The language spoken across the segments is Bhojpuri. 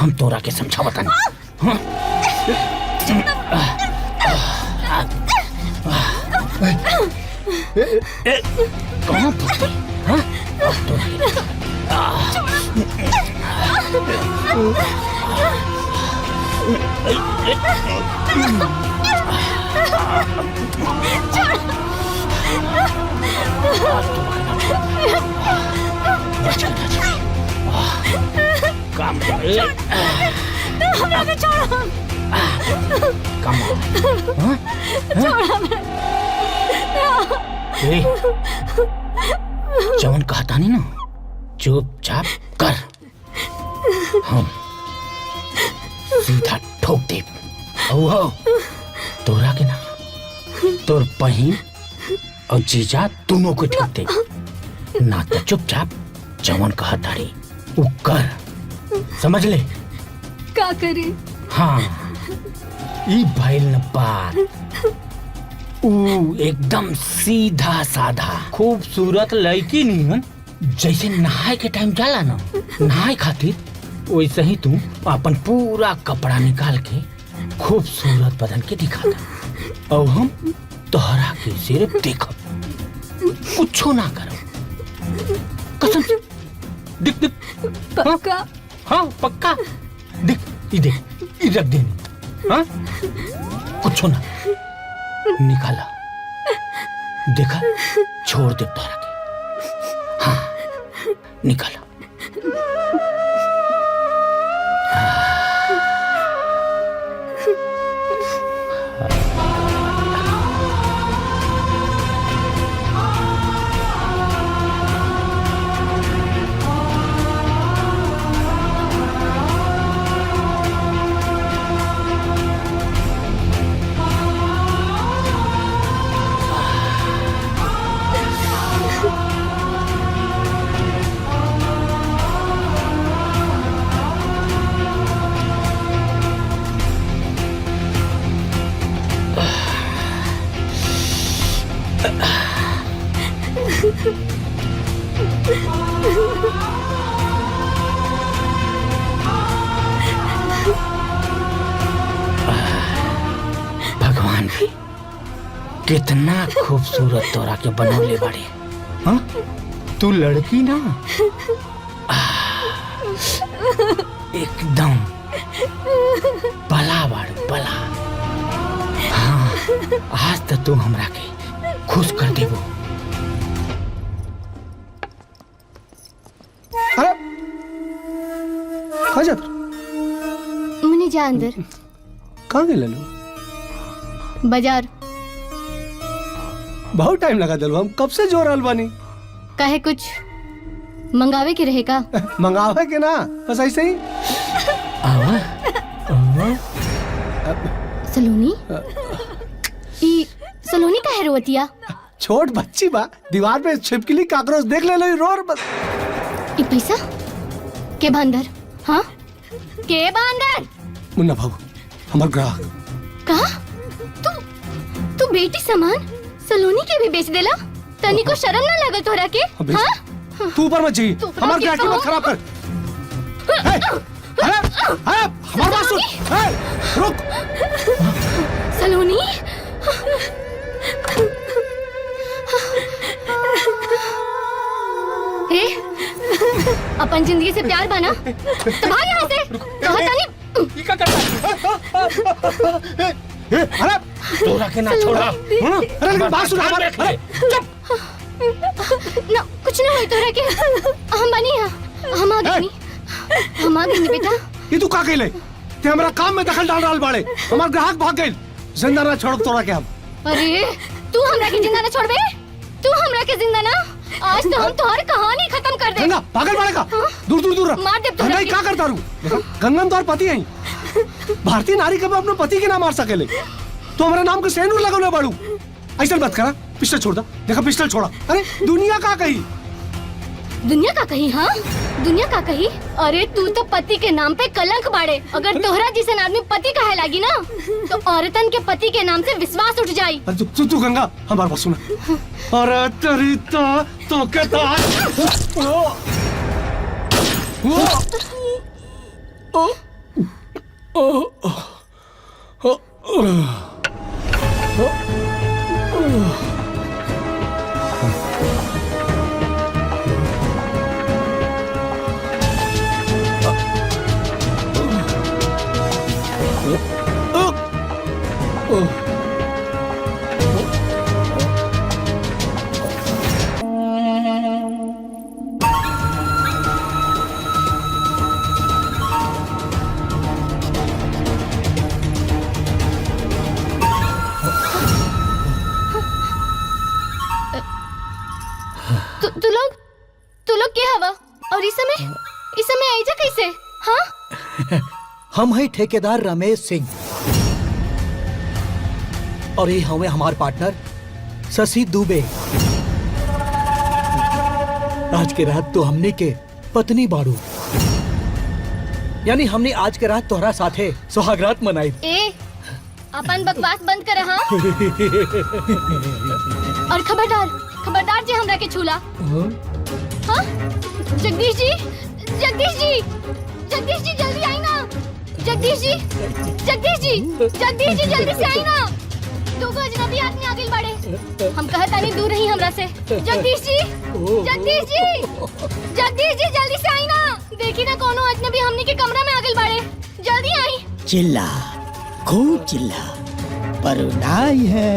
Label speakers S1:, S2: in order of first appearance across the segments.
S1: हम तोरा के समझावतन। हाँ? कहाँ फंसी? हाँ? जवन कहता नहीं ना, चुपचाप कर, हम सीधा ठोक दे। ओहो, तोरा के ना, तोर बहिन और जीजा दोनों को ठोक दे। ना तो चुपचाप जवन कहता रे वो कर, समझ ले।
S2: का करे?
S1: हाँ, ई भइल न बात। एकदम सीधा साधा खूबसूरत लड़की नियन, जैसे नहाए के टाइम जाला ना, नहाए खातिर वैसे ही तू अपन पूरा कपड़ा निकाल के खूबसूरत बदन के दिखा दे, और हम तोहरा के सिर्फ देखब, कुछो ना करो। कसम से दिख दिख।
S2: पक्का?
S1: हाँ पक्का। देख ये रख देनी। हाँ, कुछो ना, निकाला, देखा, छोड़ दे तोरा के। हाँ, निकाला। भगवान भी कितना खूबसूरत तोरा के बनौले बाड़े। हाँ, तू लड़की ना, एकदम बला बाड़ू, बला। हाँ, आज तो तू हमरा के खुश कर देबो।
S2: मुनि जा अंदर।
S3: कहाँ गए लल्लू?
S2: बाजार।
S3: बहुत टाइम लगा दलू, हम कब से जोर रहल बानी।
S2: काहे कुछ मंगावे के रहेगा?
S3: मंगावे के ना, बस ऐसे ही।
S2: सलोनी? ई सलोनी काहे रोवतिया?
S3: छोट बच्ची बा, दीवार पे छिपकली काकरोच देख ले लो, रो बस।
S2: ई पैसा के बंदर? हाँ, के बंदर?
S3: मुन्ना बाबू, हमार ग्राहक।
S2: कहा? तू बेटी सामान सलोनी के भी बेच देला? तनी को शर्म ना लगल तोरा के? हाँ?
S3: तू ऊपर मत जाइए, हमार ग्राहक की मत खराब कर। हमार बात सुन, रुक।
S2: सलोनी? अपन जिंदगी से प्यार बना तो भाग यहाँ से।
S1: तोरा के ना छोड़ा।
S3: अरे लेकिन बात सुन,
S1: चुप।
S2: ना कुछ ना हो तोरा के, हम बनी है, हम आ गए, हम आ गए बेटा।
S3: ये तू का कहले? ते हमरा काम में दखल डाल बाड़े, हमार ग्राहक भाग गए, जिंदा ना छोड़ तोरा के हम।
S2: अरे तू हमरा के जिंदा ना छोड़बे? तू हमरा के जिंदा ना? आज तो हम तुम्हारी कहानी खत्म कर दे।
S3: गंगा पागल बाड़े का, दूर दूर दूर
S2: मार दे तोरा के।
S3: क्या करता रू? गंगा तोहर पति है, भारतीय नारी कभी अपने पति के ना मार सकेले। तो हमारे नाम के सेनूर लगौले बाड़ू, ऐसा मत करा। पिस्टल छोड़ दा, देखा पिस्टल छोड़ा। अरे दुनिया का कही,
S2: दुनिया का कही? हाँ, दुनिया का कही? अरे तू तो पति के नाम पे कलंक बाड़े। अगर तोहरा जिसन आदमी पति कहे लागी ना, तो औरतन के पति के नाम से विश्वास उठ जाई।
S3: तू गंगा हमारे पास सुना। अरे तेरी तो कहता
S2: तू लोग क्या हवा और इस समय आईजा कैसे? हाँ,
S4: हम है ठेकेदार रमेश सिंह और ये हमें हमार पार्टनर शशि दुबे। आज के रात तो हमने के पत्नी बाड़ू, यानी हमने आज के रात तोहरा साथे सुहागरात मनाई।
S2: ए, अपन बकवास बंद कर। हाँ? और खबरदार जी हमरा के छूला। हाँ? जगदीश जी जल्दी आई ना। जगदीश जी जल्दी से आई ना। दो अजनबी आदमी आगे बढ़े। हम कहता नहीं दूर रही हमरा से। जगदीश जी जल्दी से आई ना। देखी ना कोनो अजनबी हमनी के कमरा में आगे बढ़े। जल्दी आई।
S5: चिल्ला, खूब चिल्ला, पर नाई है।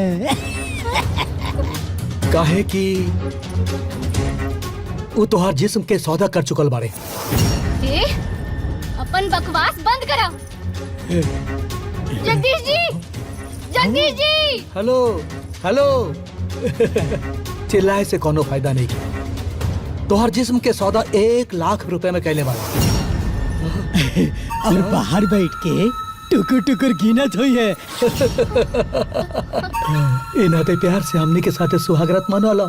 S4: काहे कि वो तोहार जिस्म के सौदा कर चुकल बाड़े।
S2: ए, अपन बकवास बंद करा। जगदीश जी।
S4: हेलो चिल्लाए से कोनो फायदा नहीं की। तोहार जिस्म के सौदा 1 लाख रुपए में कैले बाड़े।
S5: और बाहर बैठ के टुकुर टुकुर गिनत हुई है।
S4: ए नाते प्यार से हमनी के साथे सुहागरात मनाला।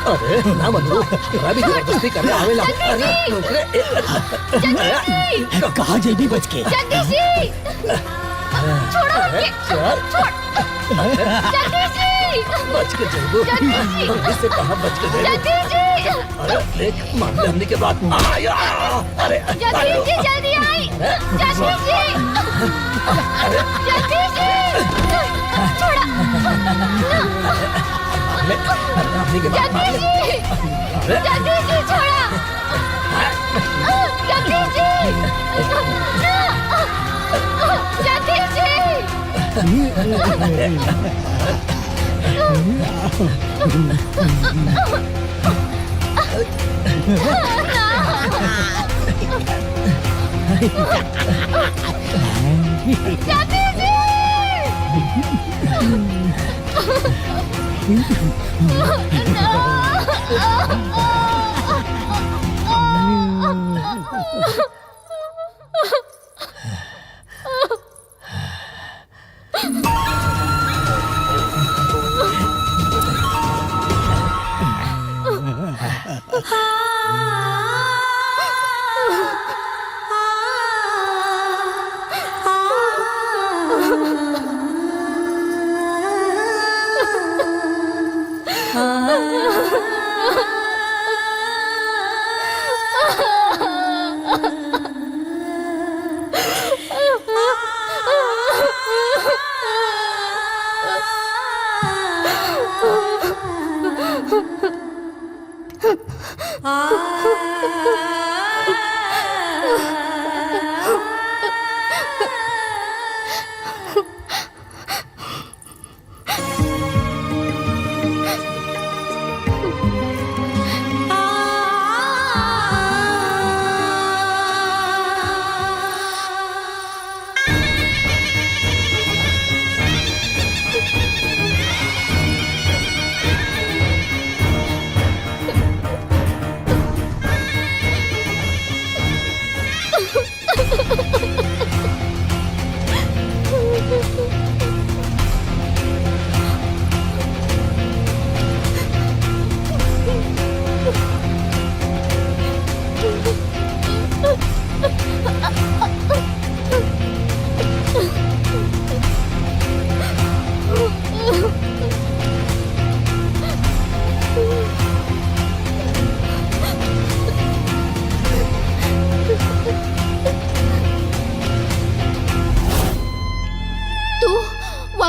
S4: अरे ना मनो, हमरा भी जबरदस्ती करने आवेला।
S5: कहाँ जेबी बच के?
S2: जगदीश जी छोड़ो हमके। जगदीश जी
S4: बच के जाइबो। इससे कहाँ बच के जाइबो?
S2: जगदीश जी
S4: अरे देख, मान ले हमनी के बात। अरे
S2: जगदीश जी जल्दी आई। जगदीश जी छोड़ा।
S4: हमनी के बात मान ले।
S2: जगदीश जी छोड़ा। जगदीश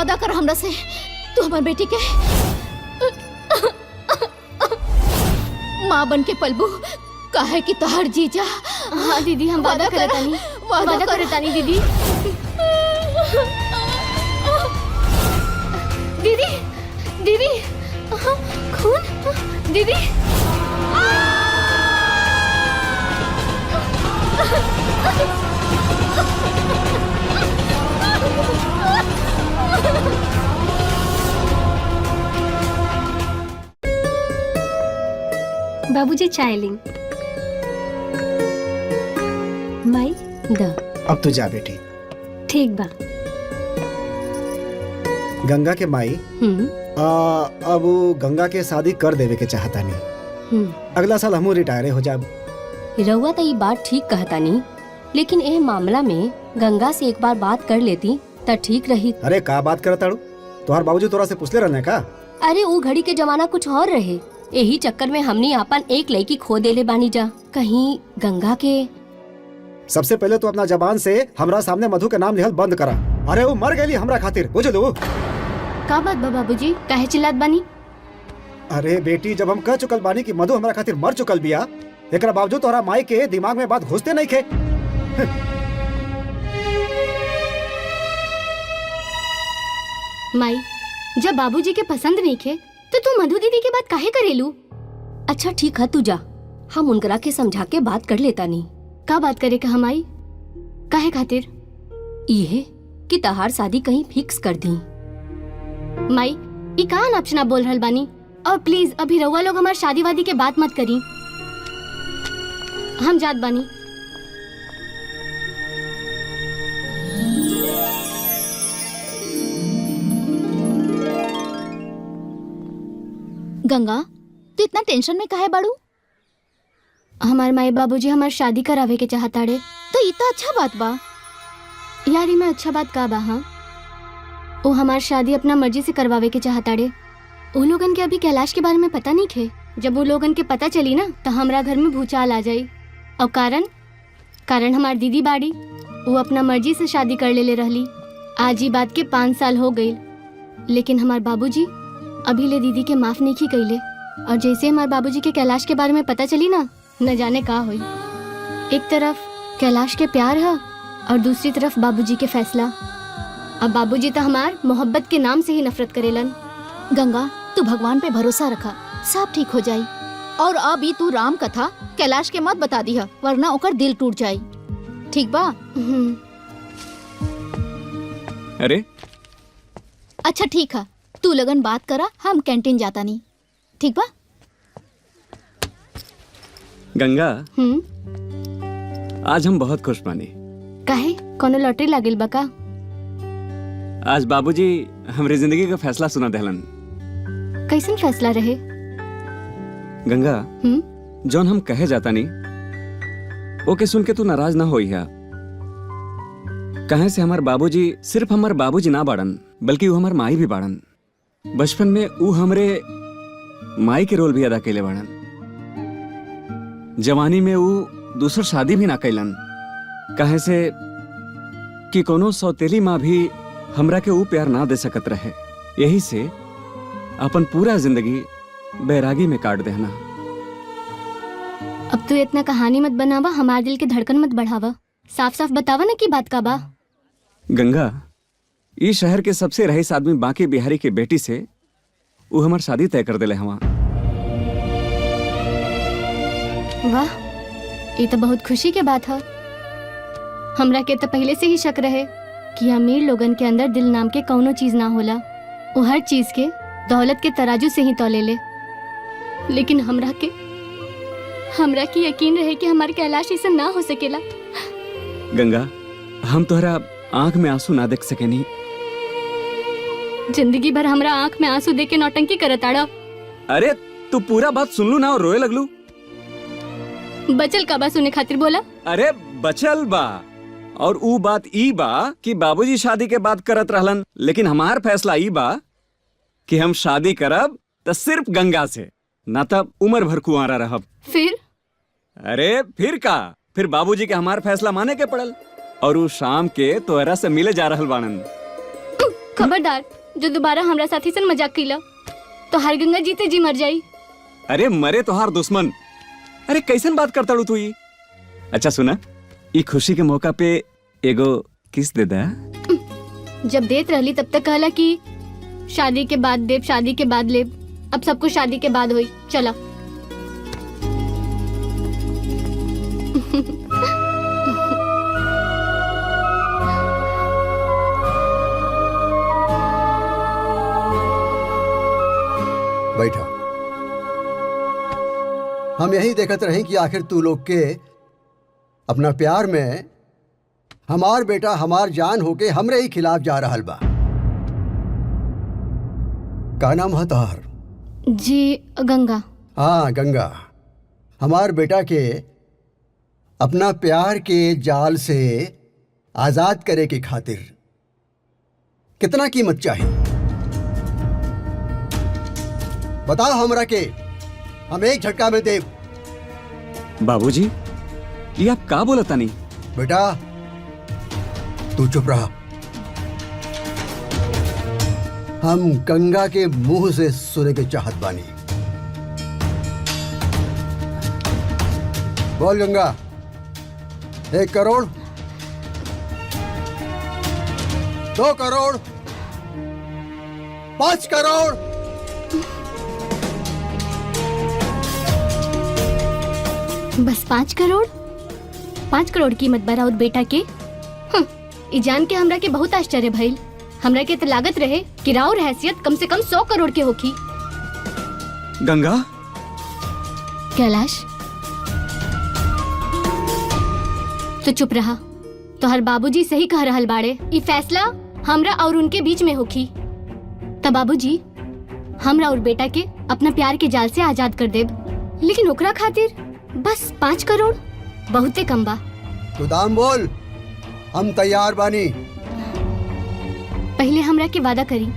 S2: वादा कर हमरा से, तू हमार बेटी के माँ बन के पलबू, काहे कि तोहर जीजा। हाँ दीदी, हम वादा करतानी, वादा करतानी दीदी। दीदी दीदी खून, दीदी बाबूजी चाय लें। माई दा।
S6: अब तो जा बेटी।
S2: ठीक बा।
S6: गंगा के माई अब वो गंगा के शादी कर देवे के चाहता नहीं। अगला साल हमू रिटायर हो जाब।
S7: रउआ तो ये बात ठीक कहता नहीं, लेकिन यह मामला में गंगा से एक बार बात कर लेती तो ठीक रही।
S6: अरे का बात करता हूँ, तुम्हार बाबूजी तोरा से पूछले रहने का?
S7: अरे वो घड़ी के जमाना कुछ और रहे, यही चक्कर में हमने अपन एक लड़की खो देले बानी जा। कहीं गंगा के।
S6: सबसे पहले तो अपना जबान से हमरा सामने मधु के नाम लिहल बंद करा। अरे वो मर गई हमरा खातिर, बुझ लो।
S2: का बात बा बाबूजी, काहे चिल्लात बानी?
S6: अरे बेटी, जब हम कह चुकल बानी कि मधु हमरा खातिर मर चुकल बिया, एकरा बावजूद तोहरा माई के दिमाग में बात घुसते नहीं खे।
S2: माई, जब बाबूजी के पसंद नहीं खे तो तू मधु दीदी के बात काहे करेलू?
S7: अच्छा ठीक है, तू जा, हम उनकरा के समझा के बात कर लेता नहीं।
S2: का बात करे का हमाई? काहे खातिर?
S7: ये कि तहार शादी कहीं फिक्स कर दी।
S2: माई, ये कहाँ नापचना बोल रहल बानी? और प्लीज अभी रउआ लोग हमार शादी वादी के बात मत करी। हम जात बानी।
S8: गंगा, तू इतना टेंशन में काहे बाड़ू?
S2: हमार माई बाबूजी हमार शादी करावे के चाहताड़े।
S8: तो ये तो अच्छा बात बा
S2: यार, में अच्छा बात का बा? हाँ, वो हमार शादी अपना मर्जी से करवावे के चाहताड़े। वो लोगन के अभी कैलाश के बारे में पता नहीं थे। जब वो लोगन के पता चली ना तो हमरा घर में भूचाल आ जाई। और कारण हमार दीदी बाड़ी, वो अपना मर्जी से शादी कर ले रहली। आज ही बात के 5 साल हो गई, लेकिन हमार बाबूजी अभी ले दीदी के माफ नहीं की कइले। और जैसे हमार बाबूजी के कैलाश के बारे में पता चली ना, न जाने का हुई। एक तरफ कैलाश के प्यार है और दूसरी तरफ बाबूजी के फैसला। अब बाबूजी तो हमार मोहब्बत के नाम से ही नफरत करेलन।
S8: गंगा, तू भगवान पे भरोसा रखा, सब ठीक हो जाई। और अब ही तू राम कथा कैलाश के मत बता दी है, वरना ओकर दिल टूट जाई। ठीक बा?
S9: अरे
S8: अच्छा ठीक है, तू लगन बात करा, हम कैंटीन जाता नहीं। ठीक बा?
S9: गंगा, आज हम बहुत खुश बानी।
S2: काहे? कोनो लॉटरी लागल बा का?
S9: आज बाबूजी हमरे जिंदगी का फैसला सुना देहलन।
S2: कैसन फैसला रहे?
S9: गंगा, जौन हम कहे जाता नहीं ओके सुन के तू नाराज ना होई है। कहे से हमार बाबूजी सिर्फ हमार बाबूजी ना बाड़न, बल्कि वो हमार माई भी बाड़न। बचपन में वो हमरे माई के रोल भी अदा कैले बाड़न। जवानी में वो दूसर शादी भी ना कैलन, कहे से कि कोनो सौतेली माँ भी हमरा के वो प्यार ना दे सकत रहे। यही से अपन पूरा जिंदगी बैरागी में काट देना।
S2: अब तू इतना कहानी मत बनावा, हमारे दिल के धड़कन मत बढ़ावा। साफ साफ बतावा ना की बात का बा।
S9: गंगा, इस शहर के सबसे रईस आदमी बांके बिहारी के बेटी से वो हमार शादी तय कर दिले हवा।
S2: वाह, ये तो बहुत खुशी के बात है। हमरा के तो पहले से ही शक रहे कि अमीर लोगन के अंदर दिल नाम के कौनो चीज ना होला। वो हर चीज के दौलत के तराजू से ही तौले ले। लेकिन हमरा की यकीन रहे कि हमारे कैलाश ऐसा ना हो सकेला।
S9: गंगा, हम तोहरा आंख में आंसू ना देख सके नहीं।
S2: जिंदगी भर हमरा आंख में आंसू देके नौटंकी करत आड़ा।
S9: अरे तू पूरा बात सुन लू ना और रोए लगलू।
S2: बचल का बा सुने खातिर बोला?
S9: अरे बचल बा, और ऊ बात ई बा कि बाबूजी शादी के बात करत रहलन, लेकिन हमार फैसला ई बा कि हम शादी करब तो सिर्फ गंगा से, ना तब उम्र भर कुंवारा रहब।
S2: फिर?
S9: अरे फिर का? फिर बाबूजी के हमार फैसला माने के पड़ल। और ऊ शाम के तोहरा से मिले जा रहल बानन।
S2: खबरदार जो दोबारा हमरा साथी से मजाक किला तो हर गंगा जीते जी मर जाई।
S9: अरे मरे तोहार दुश्मन। अरे कैसन बात करता तू ये? अच्छा सुना, ये खुशी के मौका पे एगो किस दे दा।
S2: जब देत रहली तब तक कहला कि शादी के बाद देव, शादी के बाद लेब। अब सब कुछ शादी के बाद हुई। चला।
S10: बैठा। हम यही देखत रहे कि आखिर तू लोग के अपना प्यार में हमार बेटा हमार जान होके हमरे ही खिलाफ जा रहल बा। का नाम है तोहार?
S2: जी गंगा।
S10: हाँ गंगा, हमार बेटा के अपना प्यार के जाल से आजाद करे के खातिर कितना कीमत चाहिए बताओ हमरा के, हम एक झटका में दे।
S9: बाबूजी ये आप का बोलता नहीं?
S10: बेटा तू चुप रहा। हम गंगा के मुंह से सुने के चाहत बानी। बोल गंगा। 1 करोड़, 2 करोड़, 5 करोड़।
S2: बस 5 करोड़? 5 करोड़ कीमत बराउर बेटा के? ई जान के हमरा के बहुत आश्चर्य भइल। हमरा के तो लागत रहे कि राउर हैसियत कम से कम 100 करोड़ के होखी।
S9: गंगा।
S2: कैलाश तो चुप रहा। तो हर बाबूजी सही कह रहल बाड़े। ई फैसला हमरा और उनके बीच में होखी। तब बाबूजी हमरा और बेटा के अपना प्यार के जाल से आजाद कर देब। लेकिन ओकरा खातिर बस 5 करोड़ बहुते कम बा।
S10: तू दाम बोल, हम तैयार बानी।
S2: पहले हमरा के वादा करी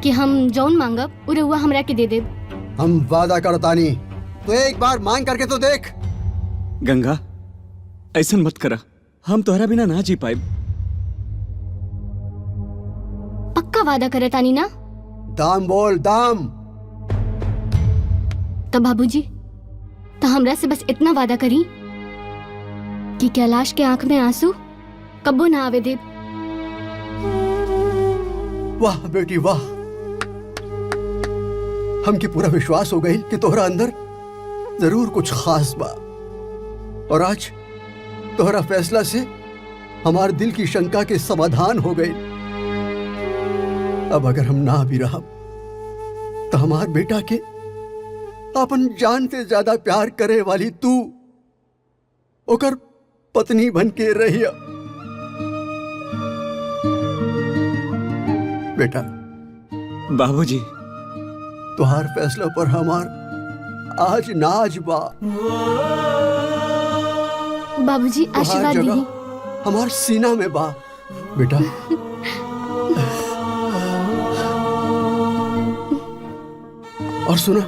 S2: कि हम जौन मांगब उ रउआ हमरा के दे देब।
S10: हम वादा करतानी, तो एक बार मांग करके तो देख।
S9: गंगा ऐसा मत करा, हम तोहरा बिना ना जी पाए।
S2: पक्का वादा करे तानी ना?
S10: दाम बोल, दाम।
S2: तो बाबूजी तो हमरा से बस इतना वादा करी कि कैलाश के आंख में आंसू कब्बो ना आवे देब।
S10: वाह बेटी वाह, हमके पूरा विश्वास हो गई कि तोहरा अंदर जरूर कुछ खास बा। और आज तोहरा फैसला से हमारे दिल की शंका के समाधान हो गई। अब अगर हम ना भी रहा तो हमार बेटा के अपन जान से ज्यादा प्यार करे वाली तू ओकर पत्नी बन के रहिया। बेटा
S9: बाबूजी
S10: तुहार फैसला पर हमार आज नाज बा।
S2: बाबूजी
S10: तुहार
S2: आशीर्वाद
S10: जगह
S2: दी।
S10: हमार सीना में बा बेटा। और सुना,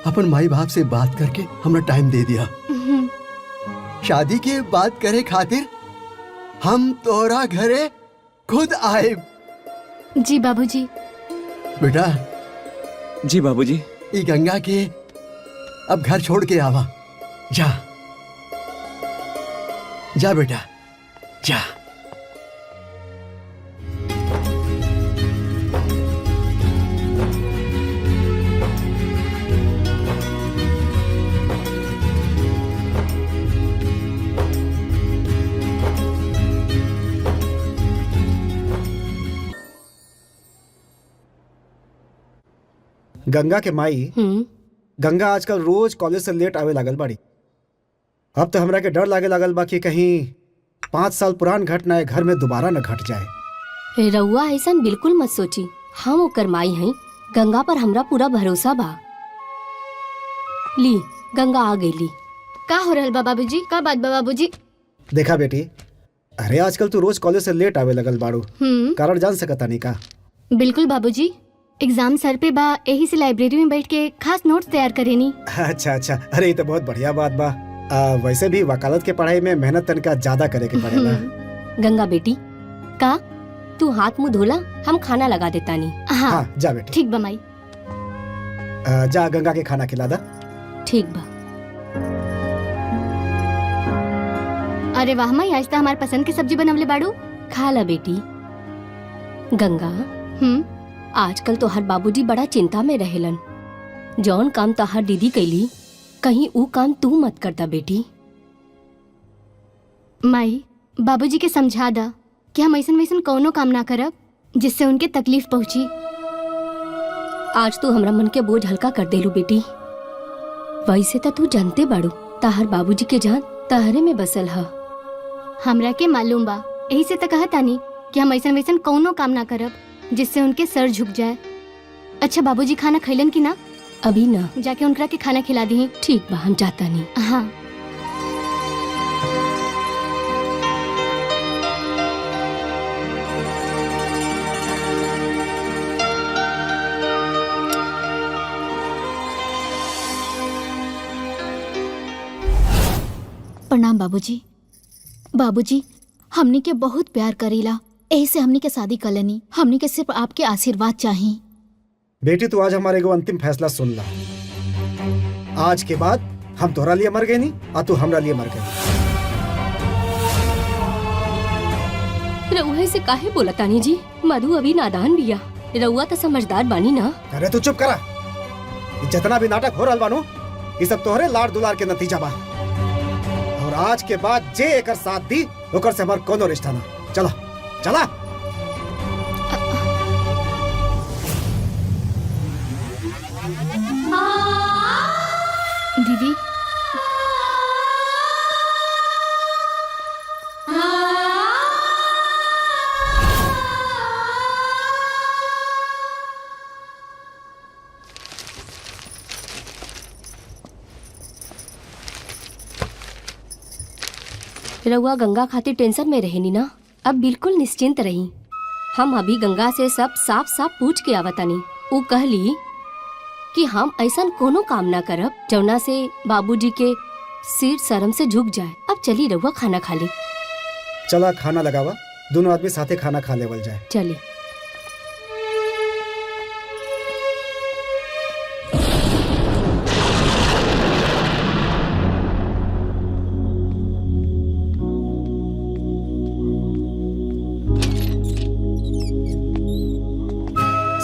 S10: अपन माई बाप से बात करके हमने टाइम दे दिया। शादी के बात करे खातिर हम तोरा घरे खुद आए।
S2: जी बाबूजी।
S10: बेटा।
S9: जी बाबूजी।
S10: ई गंगा के अब घर छोड़ के आवा। जा जा बेटा जा।
S6: गंगा के माई गंगा आजकल रोज कॉलेज से लेट आवे लागल बाड़ी। अब तो हमरा के डर लागे लागल बा कि कहीं 5 साल पुरान घटना घर में दोबारा न घट जाए।
S7: रउआ ऐसा बिल्कुल मत सोची, हम ओकर माई हई। गंगा पर हमरा पूरा भरोसा बा। ली गंगा आ गईली।
S2: का हो रहल बा बाबूजी? का बात बा बाबूजी?
S6: देखा बेटी, अरे आजकल तू रोज कॉलेज से लेट आवे लगल बाड़ू, कारण जान सकता नहीं का?
S2: बिल्कुल बाबूजी, एग्जाम सर पे बा, यही से लाइब्रेरी में बैठ के खास नोट्स तैयार करेनी।
S6: अच्छा अच्छा, अरे ये तो बहुत बढ़िया बात बा। वैसे भी वकालत के पढ़ाई में मेहनत तनका ज्यादा करे के पड़ेला।
S7: गंगा बेटी,
S2: का
S7: तू हाथ मुंह धोला, हम खाना लगा देता नहीं।
S2: हाँ
S6: हाँ जा बेटी।
S2: ठीक बा माई।
S6: जा गंगा के खाना खिला दा।
S7: ठीक बा।
S2: अरे वाह माई, आज तो हमारे पसंद की सब्जी बनवले बाड़ू।
S7: खा ला बेटी। गंगा, आजकल तोहर बाबूजी बड़ा चिंता में रहेलन। जौन काम तोहर दीदी कैली, कहीं ऊ काम तू मत करता बेटी।
S2: माई, बाबूजी के समझा दा कि हम ऐसन वैसन कौनो काम ना करब जिससे उनके तकलीफ पहुंची।
S7: आज तू हमरा मन के बोझ हल्का कर देलू बेटी। वैसे तो तू जानते बाड़ू, ताहर बाबूजी के जान तहरे में बसल है।
S2: हमरा के मालूम बा, यही से तो कहता नहीं कि हम ऐसन वैसन कौनो काम ना करब जिससे उनके सर झुक जाए। अच्छा बाबूजी खाना खैलन की ना?
S7: अभी ना।
S2: जाके उनकरा के खाना खिला दी।
S7: ठीक बा, हम जाता नहीं।
S2: हाँ।
S8: प्रणाम बाबूजी। बाबूजी, हमनी के बहुत प्यार करीला, यही से हमनी के शादी कर लेनी। हमनी के सिर्फ आपके आशीर्वाद चाहिए।
S6: बेटी तू आज हमारे को अंतिम फैसला सुन ला। आज के बाद हम तोहरा लिए मर गए नहीं और तू हमरा लिए मर गई।
S7: रउआ से काहे बोला तानी जी? मधु अभी नादान बिया, रउआ तो समझदार बानी ना।
S6: अरे तू चुप करा। जितना भी नाटक हो रहा बानो, ये सब तोहरे लाड़ दुलार के नतीजा बा। और आज के बाद जे एकर साथ दी ओकर से हमार कोनो रिश्ता ना। चला चला।
S2: दीदी,
S7: रउआ गंगा खातिर टेंशन में रहेनी ना? अब बिल्कुल निश्चिंत रही। हम अभी गंगा से सब साफ साफ पूछ के आवतानी। ऊ कहली कि हम ऐसा कोनो काम ना करब जौना से बाबूजी के सिर शर्म से झुक जाए। अब चली रउआ खाना खा ली।
S6: चला खाना लगावा, दोनों आदमी साथे खाना खा लेवल जाए।
S7: चले।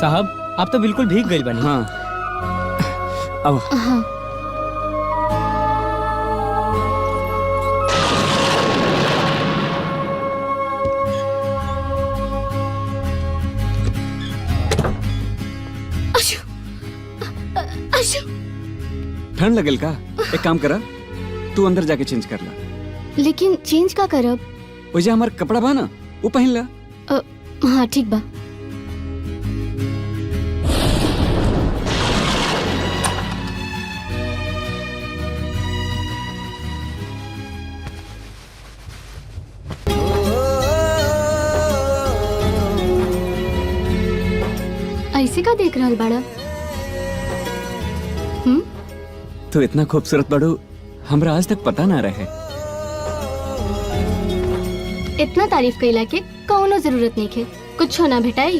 S5: साहब आप तो बिल्कुल भीग गई बनी।
S9: हाँ अब
S2: हाँ।
S9: ठंड लगल का? एक काम करा, तू अंदर जाके चेंज कर ला।
S2: लेकिन चेंज का करब?
S9: वजह हमार कपड़ा बा ना, वो पहन ला।
S2: हाँ ठीक बा। ऐसे का देख रहल बाड़ा?
S9: तो इतना खूबसूरत बड़ू हमरा आज तक पता ना रहे।
S2: इतना तारीफ कैला के कौनो जरूरत नहीं है, कुछ ना भेटाई।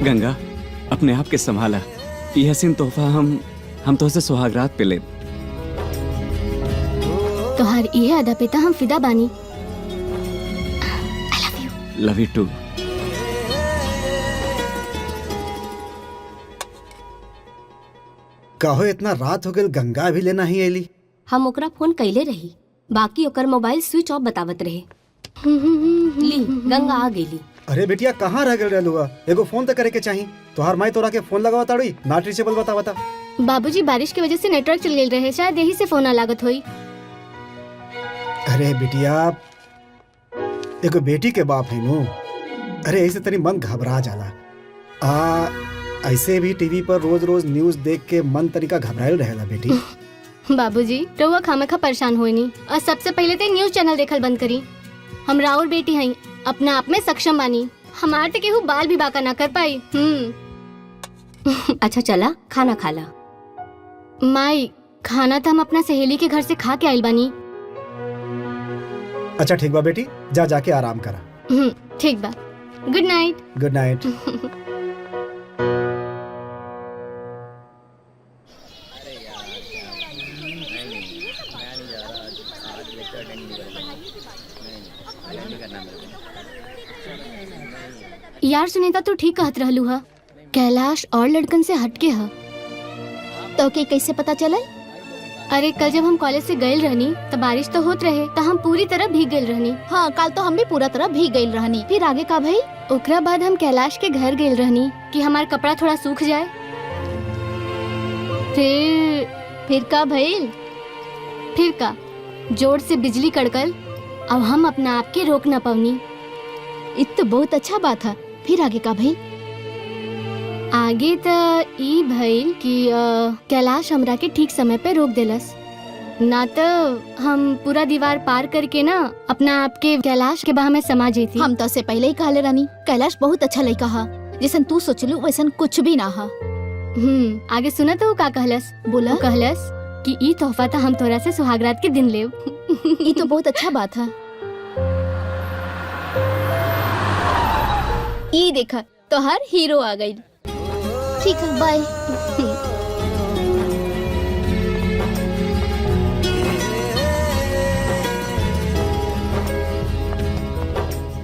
S9: गंगा अपने आप के संभाला। ये हसीन तोहफा हम तो से सुहागरात पे ले।
S2: तोहार ये अदा पे हम फिदा बानी।
S9: Love you too.
S6: कहो इतना रात हो गई, गंगा भी लेना ही एली।
S7: हम ओकरा फोन कैले रही, बाकी ओकर मोबाइल स्विच ऑफ बतावत रहे। ली गंगा आ गई।
S6: अरे बेटिया कहाँ रह गए रहलुआ? एगो फोन तो करे के चाहिए। तोहार माई तोरा के फोन लगावा ताड़ी, नॉट रीचेबल बतावता।
S2: बाबूजी बारिश की वजह से नेटवर्क चल गई रहे, शायद यही से फोन ना लागत हुई।
S6: अरे बेटिया, एगो बेटी के बाप है नु। अरे ऐसे तनी मन घबरा जाला। ऐसे भी टीवी पर रोज रोज न्यूज देख के मन तरीका घबराइल रहेला बेटी।
S2: बाबूजी रउआ खामखा परेशान होई नहीं, और सबसे पहले तो न्यूज चैनल देखल बंद करी। हम राउर बेटी हई, अपना आप में सक्षम बानी। हमार तो केहू बाल भी बाका ना कर पाई।
S7: अच्छा चला खाना खा ला।
S2: माई खाना तो हम अपना सहेली के घर से खा के आइल बानी।
S6: अच्छा ठीक बा बेटी, जा जाके आराम करा।
S2: ठीक बा, गुड नाइट।
S6: Good night.
S2: यार सुनीता तू ठीक कहत रहलू हा, कैलाश और लड़कन से हटके हा।
S8: तो के कैसे पता चलल?
S2: अरे कल जब हम कॉलेज से गए रहनी तो बारिश तो होत रहे, तो हम पूरी तरह भीग गए रहनी।
S8: हाँ कल तो हम भी पूरा तरह भीग गई रहनी। फिर आगे का भाई?
S2: ओकरा बाद हम कैलाश के घर गए रहनी कि हमार कपड़ा थोड़ा सूख जाए।
S8: फिर का भइल?
S2: फिर का जोर से बिजली कड़कल, अब हम अपना आप के रोक न पवनी।
S8: इत तो बहुत अच्छा बात है। फिर आगे का भइल?
S2: आगे तो ई भइल कि कैलाश हमरा के ठीक समय पे रोक देलस, ना तो हम पूरा दीवार पार करके ना अपना आपके कैलाश के बाह में समा जेती।
S8: हम तो से पहले ही कहले रानी, कैलाश बहुत अच्छा लड़का हा, जैसन तू सोचलू वैसन कुछ भी ना हा।
S2: आगे सुना तो का कहलस?
S8: बोला
S2: कहलस कि ई तोहफा तो हम तोरा से सुहागरात के दिन लेव।
S8: ये तो बहुत अच्छा बात है। ये देखा तो हर हीरो आ गई। ठीक है बाय।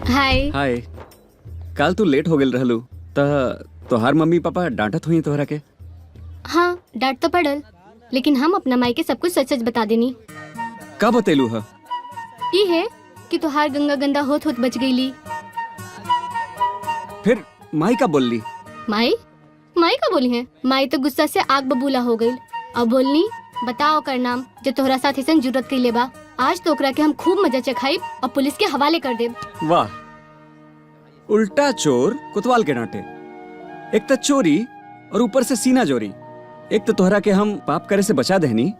S2: हाय।
S9: हाय। कल तू लेट हो गेल रहलू त तोहार मम्मी पापा डांटत हुई तोहरा के?
S2: हाँ डांट तो पड़ल, लेकिन हम अपना माई के सब कुछ सच सच बता देनी।
S9: का बतेलू है?
S2: ये है कि तोहार गंगा गंदा होत होत बच गईली।
S9: फिर माई का बोलली?
S2: माई का बोली है? माई तो गुस्सा से आग बबूला हो गई। अब बोलनी बताओ कर नाम जो तोहरा साथ ऐसा जरूरत कइले बा। आज तो ओकरा के हम खूब मजा चखाई और पुलिस के हवाले कर देब।
S9: वाह, उल्टा चोर कोतवाल के डांटे। एक तो चोरी और ऊपर से सीना जोरी। एक तो तोहरा के हम पाप करे से बचा देहनी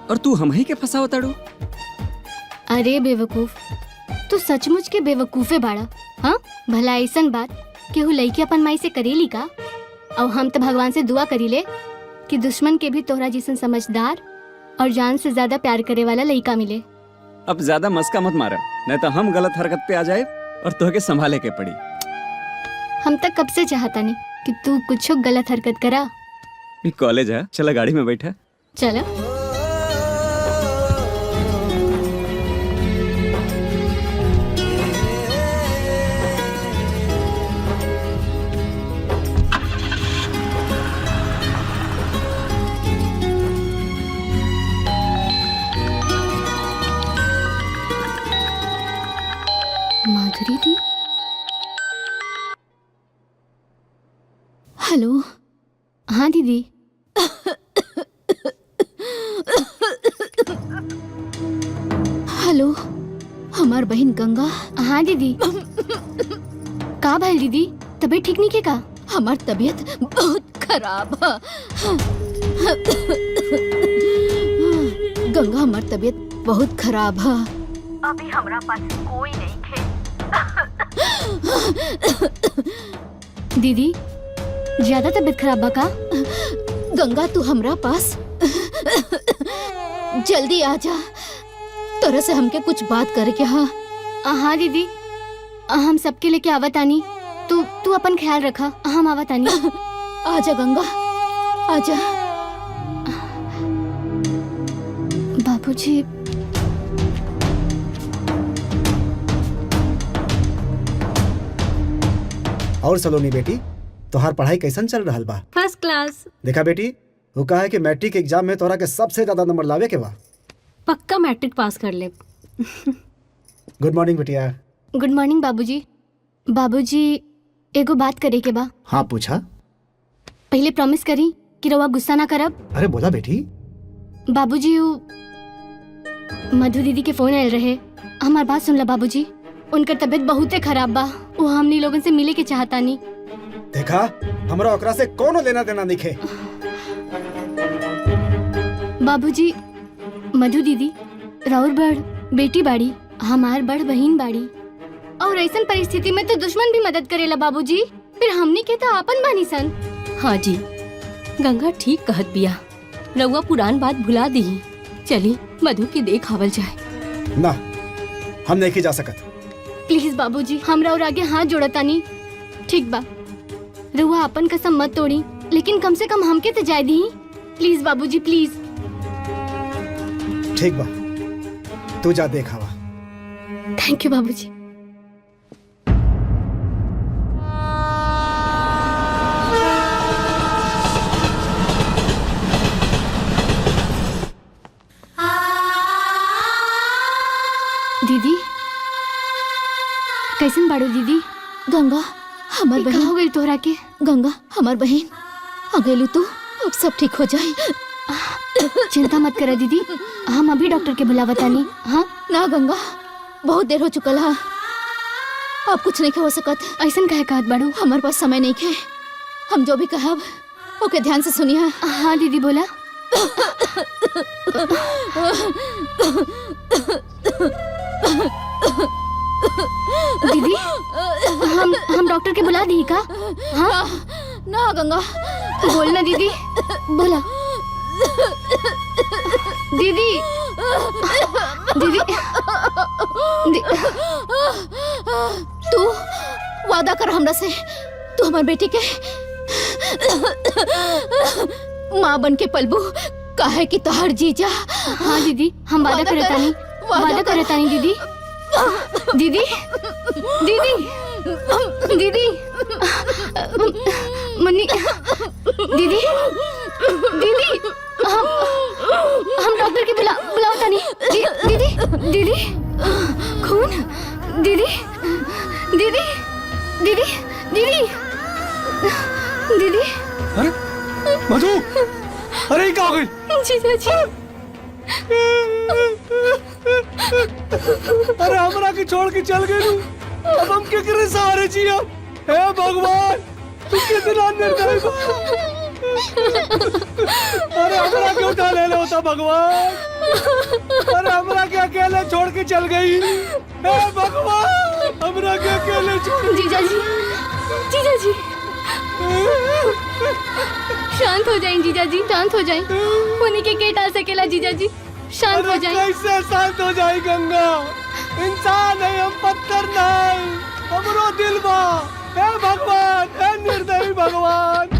S9: और तू हम ही के फंसाव ताड़ू।
S2: अरे बेवकूफ, तू सचमुच के बेवकूफे बाड़ा। हाँ भला ऐसन बात केहू लइके अपन माई से करेली का? और हम तो भगवान से दुआ करीले कि दुश्मन के भी तोहरा जैसन समझदार और जान से ज्यादा प्यार करे वाला लइका मिले।
S9: अब ज्यादा मस्का मत मारा, नहीं तो हम गलत हरकत पे आ जाए और तोहके संभाले के पड़ी।
S2: हम तक कब से चाहता नहीं कि तू कुछ गलत हरकत करा।
S9: कॉलेज है, चला गाड़ी में बैठा।
S2: चलो। माधुरी दी।
S8: हेलो।
S2: हाँ दीदी।
S8: हेलो, हमार बहन गंगा।
S2: हाँ दीदी। का भाई दीदी, तबीयत ठीक नहीं के का?
S8: हमार तबीयत बहुत खराब है। गंगा हमार तबीयत बहुत खराब है।
S11: अभी हमरा पास कोई नहीं खे।
S2: दीदी ज्यादा तबीयत खराब बा का?
S8: गंगा तू हमरा पास जल्दी आ जा, तोरा से हमके कुछ बात करे के। हाँ
S2: हाँ दीदी, हम सबके लेके आवत आनी। तू अपन ख्याल रखा, हम आवत आनी।
S8: आजा गंगा आजा।
S2: बाबूजी
S6: और सलोनी बेटी, तोहार पढ़ाई कैसन चल रहा बा?
S2: First class.
S6: देखा बेटी, वो कहा है कि मैट्रिक एग्जाम में तोरा के सबसे ज्यादा नंबर लावे के बा।
S2: पक्का मैट्रिक पास कर ले।
S6: गुड मॉर्निंग बिटिया।
S2: गुड मॉर्निंग बाबूजी। बाबूजी एगो बात करे के बा।
S6: हाँ पूछा।
S2: पहले प्रॉमिस करी कि रवा गुस्सा ना करब।
S6: अरे बोला बेटी।
S2: बाबूजी मधु दीदी के फोन आयल रहे। हमार बात सुन ला बाबूजी, उनकर तबीयत बहुते खराब बा। वो हमनी लोगन से मिले के चाहता नहीं।
S6: देखा, हमरा ओकरा से कोनो लेना देना नहीं खे।
S2: बाबूजी मधु दीदी राउर बड़ बेटी बाड़ी, हमार बड़ बहिन बाड़ी, और ऐसन परिस्थिति में तो दुश्मन भी मदद करेला बाबूजी। फिर हमनी के तो आपन बानी सन।
S7: हाँ जी, गंगा ठीक कहत बिया। रउआ पुरान बात भुला दी। चली मधु की देख आवल जाए।
S6: ना, हम नहीं जा सकत।
S2: प्लीज बाबूजी, हमरा और आगे हाथ जोड़तानी। ठीक बा, रउआ अपन कसम मत तोड़ी, लेकिन कम से कम हमके तो जाए दी। प्लीज बाबूजी, प्लीज।
S6: ठीक बा, तू जा देख आवा।
S2: थैंक यू बाबूजी। दीदी कैसन बाड़ो दीदी?
S8: गंगा हमार
S2: का
S8: बहन
S2: हो गई तोहरा के?
S8: गंगा हमार बहन आ गइलू तू। अब सब ठीक हो जाए।
S2: चिंता मत करा दीदी, हम अभी डॉक्टर के बुलावतानी। हाँ
S8: ना गंगा, बहुत देर हो चुकल है। अब कुछ नहीं हो सकत।
S2: ऐसन कहे कहत बाड़ू?
S8: हमारे पास समय नहीं है। हम जो भी कहब ओके ध्यान से सुनिए।
S2: हाँ दीदी बोला। दीदी हम डॉक्टर के बुला दी का? हाँ
S8: ना गंगा,
S2: बोलना दीदी, बोला। दीदी दीदी
S8: तू वादा कर हमरा से, तू हमारे बेटी के माँ बन के पलबू। काहे कि तोहर जीजा।
S2: हाँ दीदी, हम वादा करतानी, वादा करतानी दीदी। दीदी दीदी दीदी मन्नी दीदी दीदी हम डॉक्टर के बुलावतानी। दीदी दीदी खून। दीदी दीदी दीदी दीदी दीदी।
S3: अरे मधु, अरे ये क्या हो गई?
S2: जीजा जी।
S3: अरे हमरा के छोड़ के चल गई। अब हम केकरे सहारे जिया? हे भगवान, तू कितना निर्दयी बा। अरे हमरा के उठा ले होता भगवान। अरे हमरा के अकेले छोड़ के चल गई। हे भगवान, हमरा के अकेले छोड़।
S2: जीजा जी, जीजा जी शांत हो जाएं जीजा जी, शांत हो जाएं। उन्हीं के टाल सकेला जीजा जी, शांत हो जाएं।
S3: कैसे शांत हो जाए गंगा? इंसान है हम, पत्थर नहीं। हमरो दिल बा। हे भगवान, हे निर्दयी भगवान।